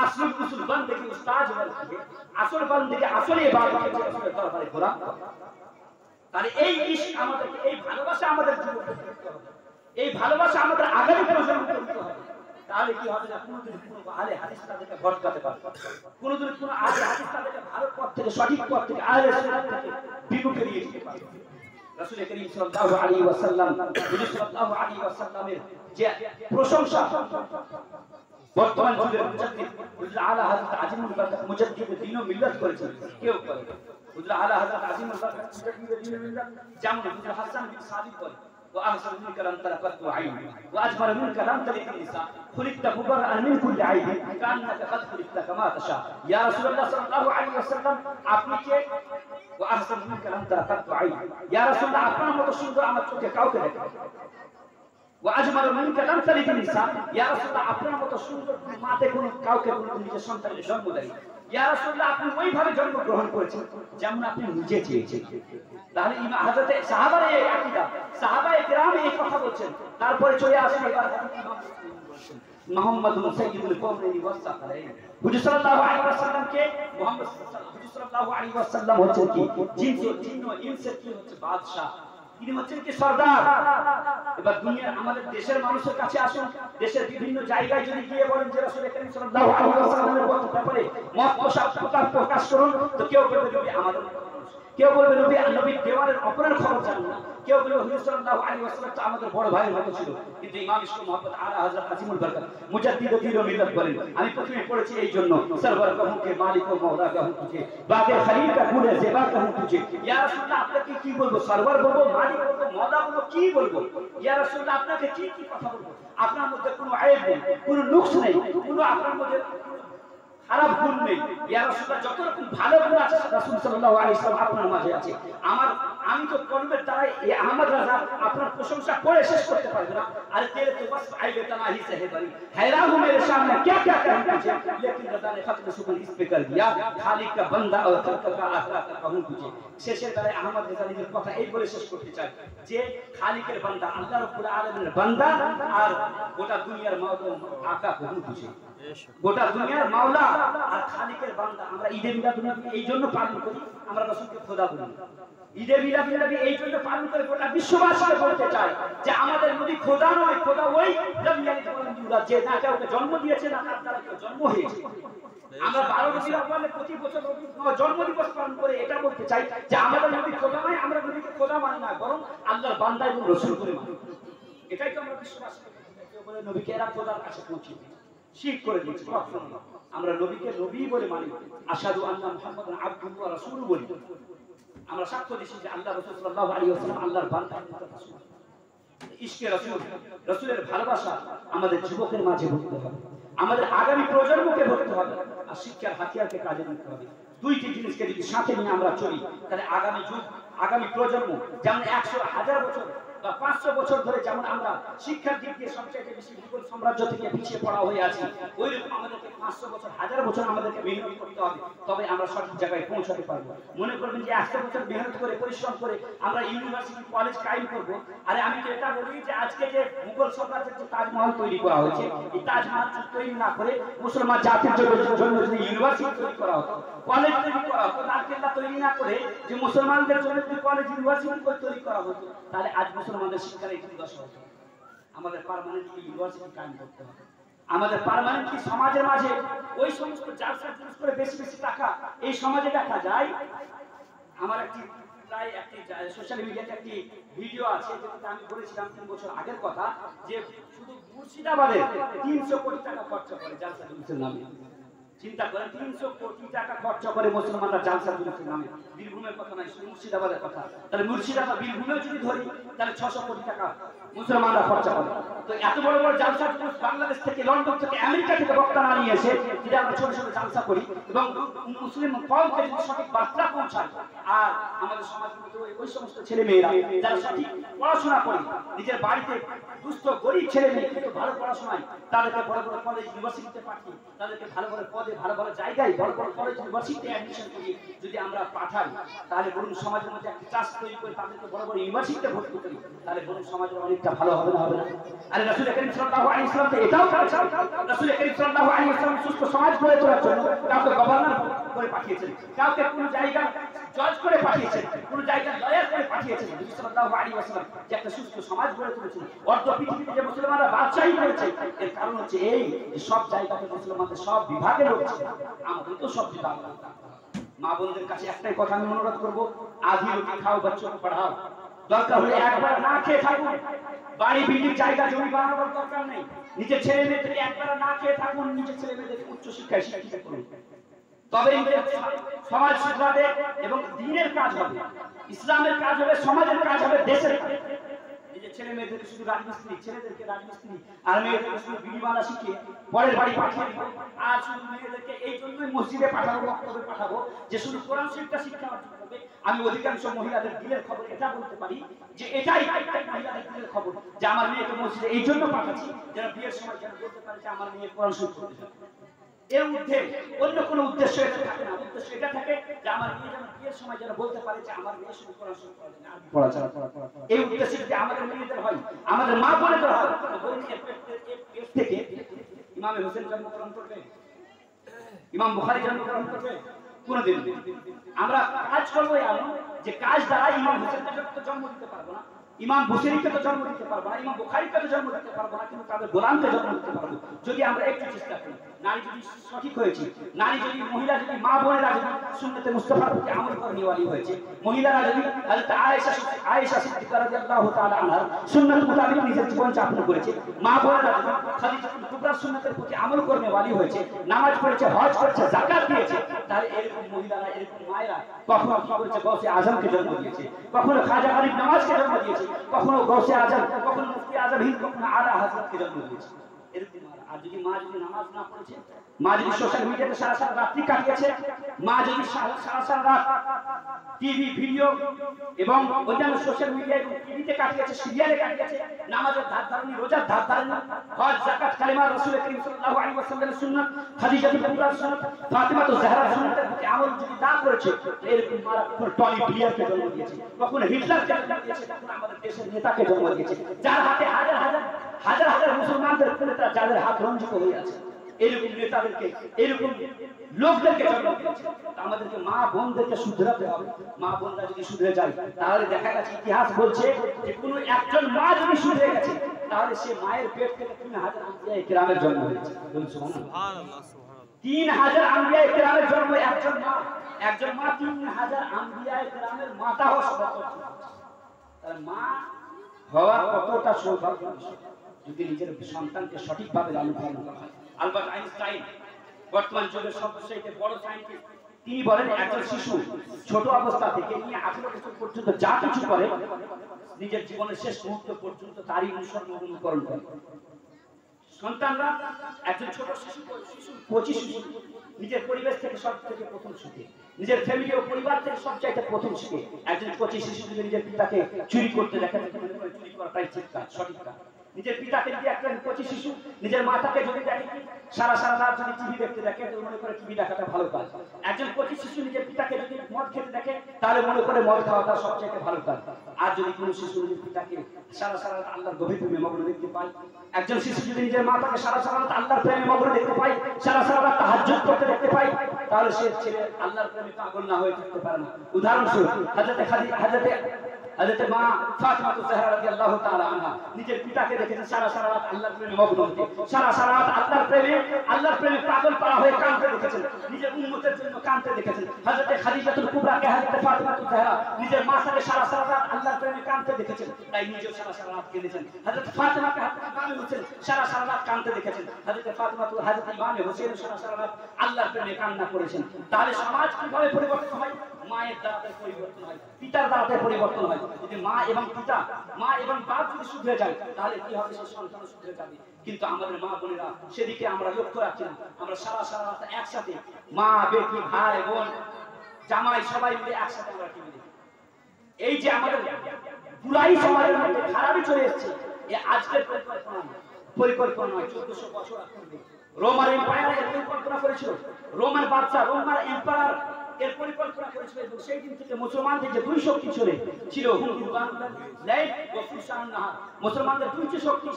আসল উসুল বান্দে কি উস্তাদ বলতে আসল বান্দে কি আসলে ইবাদত কি রাসূলের দরবারে গোলাম। তাহলে এই ইশক আমাদেরকে, এই ভালোবাসা আমাদের জীবনে করতে হবে, এই ভালোবাসা আমাদের আগামী প্রজন্মকে করতে হবে। তাহলে কি হবে না কোনদিন কোনো আহলে হাদিস তাদেরকে ভটকাতে পারবে, কোনদিন কোনো আহলে হাদিস তাদেরকে ভালো পথ থেকে সঠিক পথ থেকে আহলে সুন্নাত থেকে বিমুখে নিয়ে যেতে পারবে। রাসূল করিম সাল্লাল্লাহু আলাইহি ওয়াসাল্লাম হুজুর সাল্লাল্লাহু আলাইহি ওয়াসাল্লামের যে প্রশংসা বর্তমান যুগের মুজাদ্দিদ হুজুর আলা হযরত আজিমুল বরকত মুজাদ্দিদ দ্বীন ও মিল্লাত করেছেন, কেউ করে। হুজুর আলা হযরত আজিমুল বরকত মুজাদ্দিদ দ্বীন ও মিল্লাত যেমন হুজুর হাসান বিন সাবিত বলে وأحسن منك لم تلقت عيني وأجمل منك لم تلد النساء خلقت مبرأ من كل عيب كأنك قد خلقت كما تشاء يا رسول الله صلى الله عليه وسلم আপনি কে وأحسن منك لم تلقت عيني يا رسول الله আপনার মতো সুন্দর আমার চোখে কাউকে দেখি وأجمل منك لم تلد النساء يا رسول الله আপনার মতো সুন্দর মাতে কোনো কাউকে কোনো নিজের সন্তানের জন্ম দেয় ইয়া রাসূলুল্লাহ আপনি ওইভাবে জন্মগ্রহণ করেছেন যেমন আপনি নিজে চেয়েছেন। তাহলে ইমাম হযরত সাহাবারা এই আকীদা, সাহাবায়ে কেরাম এই কথা বলছেন। তারপরে চলে আসেন এবার ইমাম মুসলিম বলছেন মুহাম্মাদুন সাইয়্যিদুল কওমাইনি ওয়াস সাকালাইন। হুজুর সাল্লাল্লাহু আলাইহি ওয়াসাল্লাম কে হুজুর সাল্লাল্লাহু আলাইহি ওয়াসাল্লাম হচ্ছেন কি জিন ও ইনসের কি হচ্ছে বাদশা, তিনি হচ্ছেন কি সরদার। এবার দুনিয়ার আমাদের দেশের মানুষের কাছে আসুন, দেশের বিভিন্ন জায়গায় যদি গিয়ে বলেন যে রাসূল করিম সাল্লাল্লাহু আলাইহি ওয়াসাল্লামের ব্যাপারে মত প্রকাশ করুন, তো কেউ বলবে নবী আমাদের মানুষ, কেউ বলবে নবী নবীর দেওয়ারের অপরের খবর জানেন না, কেউ বলবে হুজুর সাল্লাল্লাহু আলাইহি ওয়াসাল্লাম তো আমাদের বড় ভাইয়ের মতো ছিল। কিন্তু ইমাম ইসলাম মুহাম্মদ আলা হযরত আজিমুল বরকত মুজাদ্দিদ দ্বীন ও মিল্লাত বলেন, আমি প্রথমে পড়েছি এই জন্য সরওয়ার কাহু কে মালিক ও মওলা কাহু তুঝে, বাগে খলিল কা গুলে জেবা কাহু তুঝে। ইয়া রাসূলুল্লাহ আপনাকে কি বলবো, সরওয়ার বলবো, মালিক বলবো, মওলা বলবো, কি বলবো? ইয়া রাসূলুল্লাহ আপনাকে কি কি কথা বলবো? আপনার মধ্যে কোনো আয়েব নেই, কোনো নুকস নেই, কোনো আপনার মধ্যে খারাপ গুণ নেই। ইয়া রাসূলুল্লাহ যত রকম ভালো গুণ আছে রাসূল সাল্লাল্লাহু আলাইহি ওয়াসাল্লাম আপনার মাঝে আছে। আমি তো কলমের দ্বারাই এই আহমদ রাজা আপনার প্রশংসা করে শেষ করতে পারবো না। আর তেরে তো বাস আইবে তানাহি সে হে বরি हैरान हूं मेरे सामने क्या क्या कहूं तुझे, लेकिन रज़ा ने खत्म सुबह इस पे कर दिया, खालिक का बंदा और खल्क का आखिरत कहूं तुझे। শেষের বেলায় আহমদ রাজা নিজের কথা এই বলে শেষ করতে চায় যে খালিকের বান্দা, আল্লাহ রাব্বুল আলামিনের বান্দা আর গোটা দুনিয়ার মাওলা আকা कहूं तुझे। গোটা দুনিয়ার মাওলা আর খালিকের বান্দা। আমরা ঈদে মিলাদুন্নবী এই জন্য পালন করি, আমরা রাসূলকে খোদা বলি। ঈদে মিলাদুন্নবী এই জন্য পালন করে গোটা বিশ্ববাসীকে বলতে চাই যে আমাদের নবী খোদা নয়, খোদা ওই যে না কাউকে জন্ম দিয়েছে, না তার দ্বারা কেউ জন্ম হয়েছে। আমরা 12 রবিউল আউয়ালে প্রতি বছর জন্ম দিবস পালন করে এটা বলতে চাই যে আমাদের নবী খোদা নয়, আমরা নবীকে খোদা মানি না, বরং আল্লাহর বান্দা এবং রাসূল করে মানি। এটাই তো আমরা বিশ্ববাসীকে বলে নবীকে এরা খোদার কাছে পৌঁছে শিরক করে দিয়েছে। আমরা নবীকে নবী বলে মানি, আশহাদু আন্না মুহাম্মাদান আবদুহু ওয়া রাসূলুহু বলি। আমরা সাক্ষ্য দিচ্ছি যে আল্লাহ রাসূল সাল্লাল্লাহু আলাইহি ওয়াসাল্লাম আল্লাহর বান্দা, রাসূল। ইশকে রাসূল, রাসূলের ভালোবাসা আমাদের যুবকের মাঝে ভরতে হবে, আমাদের আগামী প্রজন্মকে ভরতে হবে, আর শিক্ষার হাতিয়ারকে কাজে নিতে হবে। দুইটি জিনিসকে যদি সাথে নিয়ে আমরা চলি, তাহলে আগামী যুগ, আগামী প্রজন্ম যেমন 100,000 বছর বা 500 বছর ধরে যেমন আমরা শিক্ষার দিক দিয়ে সবচেয়ে বেশি মুঘল সাম্রাজ্য থেকে পিছিয়ে পড়া হয়ে আছি, ওইরকম আমাদেরকে 500 বছর, 1000 বছর আমাদেরকে মেহনত করতে হবে, তবে আমরা সঠিক জায়গায় পৌঁছাতে পারবো। মনে করবেন যে 100 বছর মেহনত করে পরিশ্রম করে আমরা ইউনিভার্সিটি কলেজ কায়েম করব। আরে আমি তো এটা বলি যে আজকে যে মুঘল সাম্রাজ্যের যে তাজমহল তৈরি করা হয়েছে, এই তাজমহল তৈরি না করে মুসলমান জাতির জন্য যদি ইউনিভার্সিটি তৈরি করা হতো, কলেজ তৈরি করা হতো, লালকেল্লা তৈরি না করে যে মুসলমানদের জন্য যদি কলেজ ইউনিভার্সিটি তৈরি করা হতো, তাহলে আজ মুসলমানদের শিক্ষার এই দশা হতো। আমাদের পার্মানেন্টলি ইউনিভার্সিটি কায়েম করতে হবে, আমাদের পার্মানেন্টলি সমাজের মাঝে ওই সমস্ত জালসা জুলুস করে বেশি বেশি টাকা এই সমাজে দেখা যায়। আমার একটি প্রায় একটি সোশ্যাল মিডিয়াতে একটি ভিডিও আছে, যেটাতে আমি বলেছিলাম 3 বছর আগের কথা, যে শুধু মুর্শিদাবাদে 300 কোটি টাকা খরচ করে জালসা জুলুসের নামে। চিন্তা করেন, 300 কোটি টাকা খরচ করে মুসলমানরা জালসা জুলুসের নামে। বীরভূমের কথা নয়, শুধু মুর্শিদাবাদের কথা। তাহলে মুর্শিদাবাদ বীরভূমেও যদি ধরি, তাহলে 600 কোটি টাকা মুসলমানরা খরচ করে। তো এত বড় বড় জালসা জুলুস বাংলাদেশ থেকে, লন্ডন থেকে, আমেরিকা থেকে বক্তা না নিয়ে এসে যদি আমরা ছোট ছোট জালসা করি এবং মুসলিম কওমকে যদি সঠিক বার্তা পৌঁছায়, আর আমাদের সমাজের মধ্যে ওই সমস্ত ছেলে মেয়েরা যারা সঠিক পড়াশোনা করে নিজের বাড়িতে দুস্থ গরিব ছেলে মেয়ে কিন্তু ভালো পড়াশোনায়, তাদেরকে বড় বড় কলেজ ইউনিভার্সিটিতে পাঠিয়ে, তাদেরকে ভালো ভালো পদে, ভালো ভালো জায়গায়, বড় বড় কলেজ ইউনিভার্সিটিতে অ্যাডমিশন করিয়ে যদি আমরা পাঠাই, তাহলে বলুন সমাজের মধ্যে একটা ট্রাস্ট তৈরি করে তাদেরকে বড় বড় ইউনিভার্সিটিতে ভর্তি করি, তাহলে বলুন সমাজের অনেকটা ভালো হবে না, হবে না? আরে রাসূল করিম সাল্লাল্লাহু আলাইহি ওয়াসাল্লাম তো এটাও করেছেন। রাসূল করিম সাল্লাল্লাহু আলাইহি ওয়াসাল্লাম সুস্থ সমাজ গড়ে তোলার জন্য কাউকে গভর্নর করে পাঠিয়েছেন, কাউকে কোন জায়গা জজ করে পাঠিয়েছেন, কোন জায়গা লয়ার করে পাঠিয়েছেন। নবী সাল্লাল্লাহু আলাইহি ওয়াসাল্লাম যে একটা সুস্থ সমাজ গড়ে তুলেছেন, অর্ধ পৃথিবীতে যে মুসলমানরা বাদশাহী করেছে, এর কারণ হচ্ছে এই যে সব জায়গাতে মুসলমানদের সব বিভাগে লোক ছিল। আমাদের তো সব বিভাগ। মা বোনদের কাছে একটাই কথা আমি অনুরোধ করবো, আধি রুটি খাও, বাচ্চাকে পড়াও। দরকার হলে একবার না খেয়ে থাকুন, বাড়ি বিল্ডিং জায়গা জমি বানানোর দরকার নেই। নিজের ছেলে মেয়েদেরকে একবার না খেয়ে থাকুন, নিজের ছেলে মেয়েদেরকে উচ্চ শিক্ষায় শিক্ষিত করুন, তবে সমাজ সুধরাবে এবং দ্বীনের কাজ হবে, ইসলামের কাজ হবে, সমাজের কাজ হবে, দেশের কাজ। নিজের ছেলে মেয়েদেরকে শুধু রাজমিস্ত্রি, ছেলেদেরকে রাজমিস্ত্রি আর মেয়েদেরকে শুধু বিড়ি বানা শিখিয়ে পরের বাড়ি পাঠিয়ে দিব। আর শুধু মেয়েদেরকে এই জন্যই মসজিদে পাঠাবো, বক্তব্যে পাঠাবো যে শুধু কোরআন শরীফটা শিক্ষা অর্জন করবে। আমি অধিকাংশ মহিলাদের দিলের খবর এটা বলতে পারি যে এটাই মহিলাদের দিলের খবর যে আমার মেয়েকে মসজিদে এই জন্য পাঠাচ্ছি যেন বিয়ের সময় যেন বলতে পারে যে আমার মেয়ে কোরআন শরীফ পড়তে যাবে। এর মধ্যে অন্য কোনো উদ্দেশ্য এটা থাকে না, উদ্দেশ্য এটা থাকে যে আমার মেয়ে যেন বিয়ের সময় যেন বলতে পারে যে আমার মেয়ে শুধু কোরআন শরীফ পড়ে না, পড়া ছাড়া। এই উদ্দেশ্যে যদি আমাদের মেয়েদের হয়, আমাদের মা বোনেদের হয়, থেকে ইমাম হোসেন জন্মগ্রহণ করবে, ইমাম বুখারী জন্মগ্রহণ করবে? কোনদিন। আমরা কাজ করবো এমন যে কাজ দ্বারা ইমাম হোসেনকে তো জন্ম দিতে পারবো না, ইমাম বুখারীকে তো জন্ম দিতে পারবো না, ইমাম বুখারীকে তো জন্ম দিতে পারবো না, কিন্তু তাদের গোলামকে জন্ম দিতে পারবো যদি আমরা একটু চেষ্টা করি। নারী যদি সঠিক হয়েছে, নারী যদি, মহিলা যদি, মা বোনেরা যদি সুন্নতে মুস্তাফার প্রতি আমল করে নেওয়ালি হয়েছে, মহিলারা যদি হযরত আয়েশা সিদ্দিকা রাদিয়াল্লাহু তাআলা আনহার সুন্নাত মোতাবেক নিজের জীবন যাপন করেছে, মা বোনেরা যদি খাদিজাতুল কুবরার সুন্নাতের প্রতি আমল করে নেওয়ালি হয়েছে, নামাজ পড়েছে, হজ করেছে, যাকাত দিয়েছে, তাহলে এরকম মহিলারা, এরকম মায়েরা কখনো কি করেছে? গৌসে আজমকে জন্ম দিয়েছে, কখনো খাজা গরিব নওয়াজকে জন্ম দিয়েছে, কখনো গৌসে আজম, কখনো মুফতি আজম হিন্দ, কখনো আলা হযরতকে জন্ম দিয়েছে। এরকম। আর যদি মা যদি নামাজ না পড়েছে, মা যদি সোশ্যাল মিডিয়াতে সারা সারা রাত্রি কাটিয়েছে, মা যদি সারা সারা রাত টিভি, ভিডিও এবং অন্যান্য সোশ্যাল মিডিয়া এবং টিভিতে কাটিয়েছে, সিরিয়ালে কাটিয়েছে, নামাজের ধার ধারণী, রোজার ধার ধারণী, হজ, যাকাত, কালিমা, রাসূল করিম সাল্লাল্লাহু আলাইহি ওয়াসাল্লামের সুন্নাত, খাদিজাতুল কুবরার সুন্নাত, ফাতিমাতুজ জাহরার সুন্নাতের প্রতি আমল যদি না করেছে, এরকম মারা কখনো টনি ব্লেয়ারকে জন্ম দিয়েছে, কখনো হিটলারকে জন্ম দিয়েছে, কখনো আমাদের দেশের নেতাকে জন্ম দিয়েছে, যার হাতে হাজার হাজার হাজার হাজার মুসলমানদের নেতা, যাদের হাত রঞ্জিত হয়ে আছে, এরকম নেতাদেরকে, এরকম লোকদেরকে জন্ম দিয়েছে। আমাদেরকে মা বোনদেরকে শুধরাতে হবে। মা বোনরা যদি শুধরে যায়, তাহলে দেখা গেছে, ইতিহাস বলছে যে কোনো একজন মা যদি শুধরে গেছে, তাহলে সে মায়ের পেট থেকে 3000 আম্বিয়া কিরামের জন্ম হয়েছে। সুবহানাল্লাহ, সুবহানাল্লাহ। 3000 আম্বিয়া কিরামের জন্ম একজন মা, একজন মা 3000 আম্বিয়া কিরামের মাতা হওয়া সম্ভব। তার মা হওয়া কতটা সৌভাগ্য যদি নিজের সন্তানকে সঠিকভাবে লালন পালন করা হয়। আলবার্ট আইনস্টাইন, বর্তমান যুগের সবচেয়ে বড় সায়েন্টিস্ট, তিনি বলেন একজন শিশু ছোট অবস্থা থেকে নিয়ে 18 বছর পর্যন্ত যা কিছু করে, নিজের জীবনের শেষ মুহূর্ত পর্যন্ত তারই অনুকরণ করে। সন্তানরা, একজন ছোট শিশু, কচি শিশু নিজের পরিবেশ থেকে সব থেকে প্রথম শিখে, নিজের ফ্যামিলি ও পরিবার থেকে সবচাইতে প্রথম শিখে। একজন কচি শিশু যদি নিজের পিতাকে চুরি করতে দেখে, চুরি করাটাই ঠিক কাজ, সঠিক কাজ। নিজের পিতাকে যদি একটা কচি শিশু নিজের মাতাকে যদি দেখে সারা সারা রাত যদি টিভি দেখতে দেখে, তো মনে করে টিভি দেখাটা ভালো কাজ। একজন কচি শিশু নিজের পিতাকে যদি মদ খেতে দেখে, তাহলে মনে করে মদ খাওয়াটা সবচেয়ে ভালো কাজ। আর যদি কোনো শিশু নিজের পিতাকে সারা সারা রাত আল্লাহর গভীর প্রেমে মগ্ন দেখতে পায়, একজন শিশু যদি নিজের মাতাকে সারা সারা রাত আল্লাহর প্রেমে মগ্ন দেখতে পায়, সারা সারা রাত তাহাজ্জুদ করতে দেখতে পায়, তাহলে সে ছেলে আল্লাহর প্রেমে পাগল না হয়ে থাকতে পারে না। উদাহরণস্বরূপ হযরত মা ফাতিমাতুজ জাহরা রাদিয়াল্লাহু তাআলা আনহা নিজের পিতাকে দেখেছেন সারা সারা রাত আল্লাহর প্রেমে মগ্ন হতে, সারা সারা রাত আল্লাহর প্রেমে পাগল পারা হয়ে কাঁদতে দেখেছেন, নিজের উম্মতের জন্য কাঁদতে দেখেছেন। হযরত খাদিজাতুল কুবরাকে হযরত ফাতিমাতুজ জাহরা নিজের মাকে সারা সারা রাত আল্লাহর প্রেমে কাঁদতে দেখেছেন, তাই নিজেও সারা সারা রাত কেঁদেছেন। হযরত ফাতিমাকে ইমাম হোসেন সারা সারা রাত কাঁদতে দেখেছেন, হযরত ইমাম হোসেন সারা সারা রাত আল্লাহর প্রেমে কান্না করেছেন। তাহলে সমাজ কিভাবে পরিবর্তন হয়? মায়ের দ্বারাতে পরিবর্তন হয়, পিতার দ্বারাতে পরিবর্তন হয়। যদি মা এবং পিতা, মা এবং বাপ যদি শুধরে যায়, তাহলে কি হবে? সেই সন্তান শুধরে যাবে। কিন্তু আমাদের মা বোনেরা সেদিকে আমরা লক্ষ্য রাখছি না। আমরা সারা সারা রাত একসাথে মা, বেটি, ভাই, বোন, জামাই সবাই মিলে একসাথে আমরা টিভি দেখি। এই যে আমাদের বুড়াই সমাজের মধ্যে খারাপই চলে এসেছে, এ আজকের পরিকল্পনা নয়। 1400 বছর আগে রোমান এম্পায়ার এর পরিকল্পনা করেছিল, রোমান বাদশা, রোমান এম্পায়ার এর পরিকল্পনা করেছিল, এবং সেই দিন থেকে মুসলমানদের যে দুই শক্তি ছিল, মুসলমানদের দুইটি শক্তি,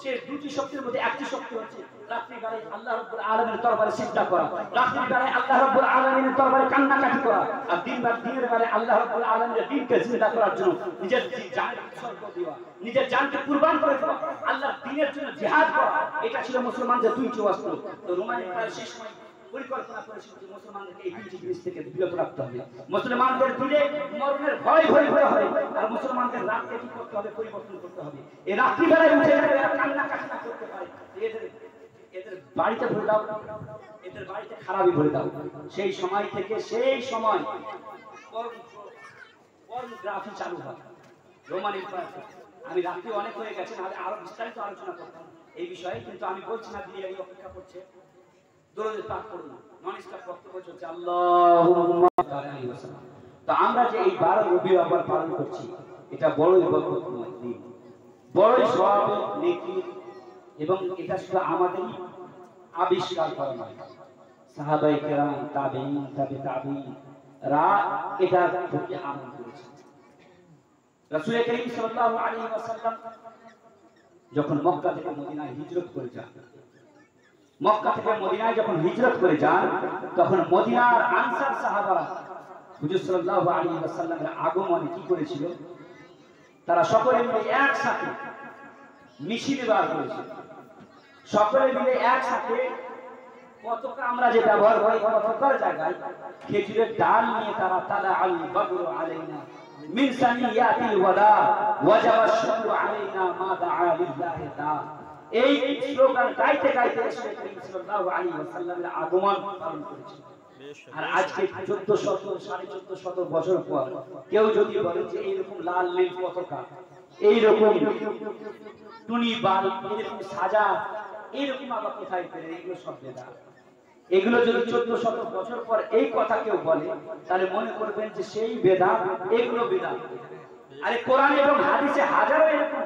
সেই দুইটি শক্তির মধ্যে একটি শক্তি হচ্ছে রাত্রিবেলায় আল্লাহ রাব্বুল আলামিনের দরবারে সিজদা করা, রাত্রিবেলায় আল্লাহ রাব্বুল আলামিনের দরবারে কান্নাকাটি করা, আর দিনের বেলায় আল্লাহ রাব্বুল আলামিনের দ্বীনকে জিন্দা করার জন্য নিজের জানকে উৎসর্গ দেওয়া, নিজের জানকে কুরবান করে দেওয়া, আল্লাহর দ্বীনের জন্য জিহাদ করা। এটা ছিল মুসলমানদের দুইটি অস্ত্র। তো রোমান এম্পায়ার সেই সময় পরিকল্পনা করেছিল যে মুসলমানদেরকে এই দুইটি জিনিস থেকে বিরত রাখতে হবে। মুসলমানদের দিলে মরণের ভয় হয়, আর মুসলমানদের রাতকে কি করতে হবে? পরিবর্তন করতে হবে। এই রাত্রিবেলায় উঠে কান্নাকাটি না করতে পারে, এদের বাড়িতে ভরে দাও, এদের বাড়িতে খারাপই ভরে দাও। সেই সময় থেকে পর্নোগ্রাফি চালু হয় রোমান এম্পায়ার। আমি রাত্রি অনেক হয়ে গেছে, নাহলে আরো বিস্তারিত আলোচনা করতাম এই বিষয়ে, কিন্তু আমি বলছি না, বিরিয়ানি অপেক্ষা করছে। দরুদ পাক করুন, নন স্টপ বক্তব্য চলছে। আল্লাহুম্মা আলাইহি ওয়াসাল্লাম। তো আমরা যে এই 12 রবিউল আউয়াল পালন করছি, এটা বড়ই বরকতময় দিন, বড়ই সওয়াব, নেকি, এবং এটা শুধু আমাদেরই আবিষ্কার করা নয়। সাহাবায়ে কেরাম, তাবেঈন, তাবেঈন রা এটা প্রতি আমল করেছেন। রাসূল করিম সাল্লাল্লাহু আলাইহি ওয়াসাল্লাম যখন মক্কা থেকে মদিনায় হিজরত করে যান, মক্কা থেকে মদিনায় যখন হিজরত করে যান তখন মদিনার আনসার সাহাবারা হুজুর সাল্লাল্লাহু আলাইহি ওয়াসাল্লামের আগমনে কি করেছিল, তারা সকলে মিলে একসাথে মিছিল বার করেছিল। সকলে মিলে একসাথে পতাকা আমরা যে ব্যবহার করি পতাকার জায়গায় খেজুরের ডাল নিয়ে তারা তালা আল বদরু আলাইনা মিন সানিয়াতিল ওয়াদা ওয়াজাবা শুকরু আলাইনা মা দাআ লিল্লাহি তাআলা, এই স্লোগান গাইতে গাইতে রাসূল করিম সাল্লাল্লাহু আলাইহি ওয়াসাল্লামের আগমন পালন করেছিল। আর আজকে 1400 বছর পর কেউ যদি বলে যে এইরকম লাল নীল পতাকা, এইরকম টুনি বাল, এইরকম সাজা, এইরকম আবার কোথায় পেলে, এগুলো সব বেদাত। এগুলো যদি 1400 বছর পর এই কথা কেউ বলে তাহলে মনে করবেন যে সেই বেদাত, এগুলো বেদাত। আরে কোরআন এবং হাদিসে হাজারো এরকম,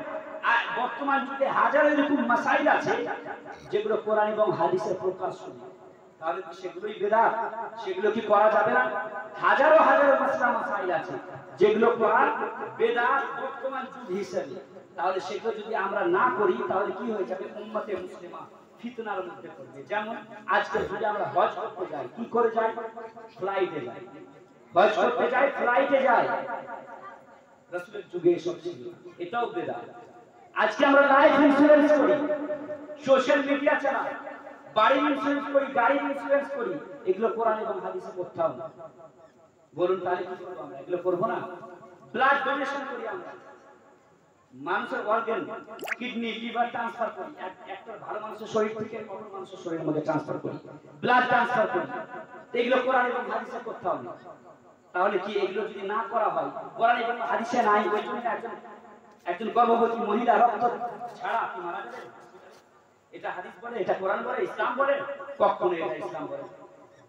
বর্তমান যুগে হাজারো এরকম মাসাইল আছে যেগুলো কোরআন এবং হাদিসে প্রকাশ করে, তাহলে কি সেগুলোই বেদাত? সেগুলো কি করা যাবে না? হাজারো হাজারো মাসলা মাসাইল আছে যেগুলো কোরআন বেদাত বর্তমান যুগ হিসেবে, তাহলে সেগুলো যদি আমরা না করি তাহলে কি হয়ে যাবে, উম্মতে মুসলিমা ফিতনার মধ্যে পড়বে। যেমন আজকে যদি আমরা হজ করতে যাই, কি করে যাই? ফ্লাইটে যাই। হজ করতে যাই ফ্লাইটে যাই, রাসূলের যুগে এসব ছিল, এটাও বেদাত। আজকে আমরা লাইফ ইন্স্যুরেন্স করি, সোশ্যাল মিডিয়া চালাই, বাড়ি ইন্স্যুরেন্স করি, গাড়ি ইন্স্যুরেন্স করি, এগুলো কোরআন এবং হাদিসে কোথাও না। বলুন তাহলে কি করব আমরা? এগুলো করব না। ব্লাড ডোনেশন করি আমরা, মানুষের অর্গান, কিডনি, লিভার ট্রান্সফার করি, একটা ভালো মানুষের শরীর থেকে অন্য মানুষের শরীরের মধ্যে ট্রান্সফার করি, ব্লাড ট্রান্সফার করি, এগুলো কোরআন এবং হাদিসে কোথাও না। তাহলে কি এগুলো যদি না করা হয়, কোরআন এবং হাদিসে নাই, ওই জন্য একজন গর্ভবতী মহিলা রক্ত ছাড়া কি মারা যাবে? এটা হাদিস বলে, এটা কোরআন বলে, ইসলাম বলে? কখনো এটা ইসলাম বলে।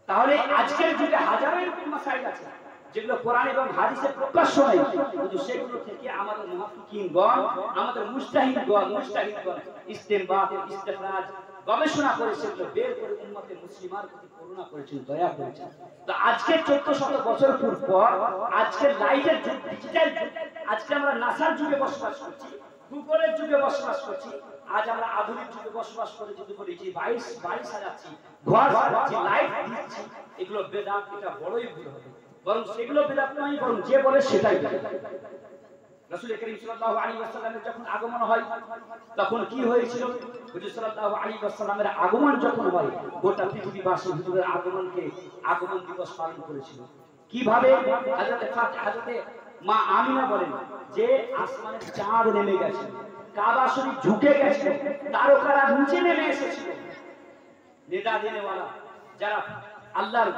তাহলে আজকের যুগে হাজারো এরকম মাসাইল আছে যেগুলো কোরআন এবং হাদিসে প্রকাশ্য নাই, কিন্তু সেগুলো থেকে আমাদের মুহাক্কিকিনগণ, আমাদের মুজতাহিদগণ ইস্তেমবাত, ইস্তেখরাজ, গবেষণা করে সেগুলো বের করে উম্মতে মুসলিমার প্রতি করুণা করেছেন, দয়া করেছেন। তো আজকে 1400 বছর পর আজকে লাইটের যুগ, ডিজিটাল যুগ, আজকে আমরা নাসার যুগে বসবাস করছি, গুগলের যুগে বসবাস করছি। আজ আমরা আধুনিক যুগে বসবাস করে যদি বলি যে বাড়ি সাজাচ্ছি, ঘর সাজাচ্ছি, লাইট দিচ্ছি, এগুলো বেদাত, এটা বড়ই ভুল হবে। বরং সেগুলো বেদাত নয়, বরং যে বলে সেটাই বেদাত। রাসূল করিম সাল্লাল্লাহু আলাইহি ওয়াসাল্লামের যখন আগমন হয় তখন কি হয়েছিল? হুজুর সাল্লাল্লাহু আলাইহি ওয়াসাল্লামের আগমন যখন হয়, গোটা পৃথিবীবাসী হুজুরের আগমন দিবস পালন করেছিল। কিভাবে? হযরতে মা আমিনা বলেন যে আসমানের চাঁদ নেমে গেছে, কাবা শরীফ ঝুঁকে গেছে, তারকারা নিচে নেমে এসেছিল। নেদা দেনেওয়ালা যারা আল্লাহর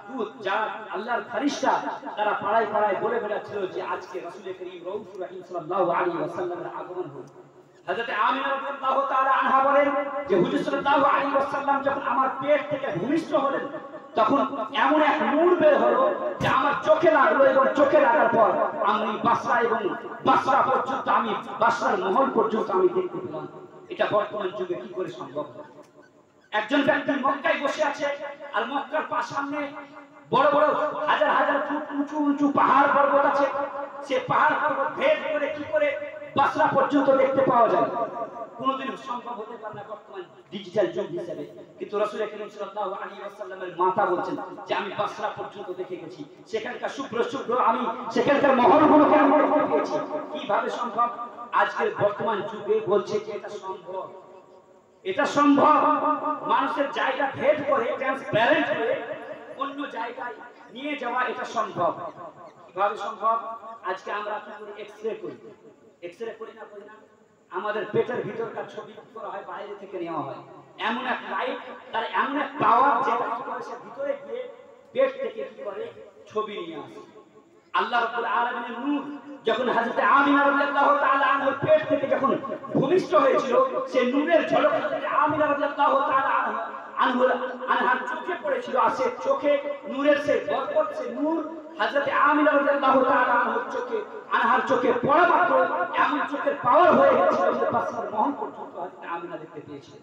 দূত, যারা আল্লাহর ফেরেশতা, তারা পাড়ায় পাড়ায় বলে বেড়াচ্ছিল যে আজকে রাসূল করিম রউফুর রহিম সাল্লাল্লাহু আলাইহি ওয়াসাল্লামের আগমন হলো। হযরত আমিনা রাদিয়াল্লাহু তাআলা আনহা বলেন যে হুজুর সাল্লাল্লাহু আলাইহি ওয়াসাল্লাম যখন আমার পেট থেকে ভূমিষ্ঠ হলেন তখন এমন এক নূর বের হলো যে আমার চোখে লাগলো, এবং চোখে লাগার পর আমি বাসরা পর্যন্ত, আমি বাসরার মহল পর্যন্ত আমি দেখতে পেলাম। এটা বর্তমান যুগে কি করে সম্ভব? একজন ব্যক্তি মক্কায় বসে আছে, আর মক্কার সামনে বড় বড় হাজার হাজার ফুট উঁচু উঁচু পাহাড় পর্বত আছে। সে পাহাড় পর্বত ভেদ করে কি করে বাসরা পর্যন্ত দেখতে পাওয়া যায়? কোনোদিন সম্ভব হতে পারে না বর্তমান ডিজিটাল যুগ হিসেবে। কিন্তু রাসূল করিম সাল্লাল্লাহু আলাইহি ওয়াসাল্লামের মাতা বলছেন যে আমি বাসরা পর্যন্ত দেখে গেছি, সেখানকার শুভ্র আমি সেখানকার মহলগুলোকে আমি দেখতে পেয়েছি। কিভাবে সম্ভব? আজকের বর্তমান যুগে বলছে যে এটা সম্ভব। এটা সম্ভব। মানুষের জায়গা ভেদ করে, ট্রান্সপারেন্ট করে অন্য জায়গায় নিয়ে যাওয়া, এটা সম্ভব। কিভাবে সম্ভব? আজকে আমরা কি করি? এক্সরে করি। এক্সরে করি না? আমাদের পেটের ভিতরকার ছবি করা হয়, বাইরে থেকে নেওয়া হয়। এমন এক লাইট, তার এমন এক পাওয়ার, যেটা কি করে সে ভিতরে গিয়ে পেট থেকে কি করে ছবি নিয়ে আসে। আল্লাহ রাব্বুল আলামিনের নূর যখন হযরত আমিনা রাদিয়াল্লাহু তাআলা আনহার পেট থেকে যখন ভূমিষ্ঠ হয়েছিল, সেই নূরের ঝলক হযরত আমিনা রাদিয়াল্লাহু তাআলা আনহার চোখে পড়েছিল। আর সে চোখে নূরের সেই বরকত, সেই নূর হযরত আমিনা রাদিয়াল্লাহু তাআলা আনহার চোখে পড়া মাত্র এমন চোখের পাওয়ার হয়ে গেছিল যে বাসরার মহল পর্যন্ত হযরত আমিনা দেখতে পেয়েছিলেন।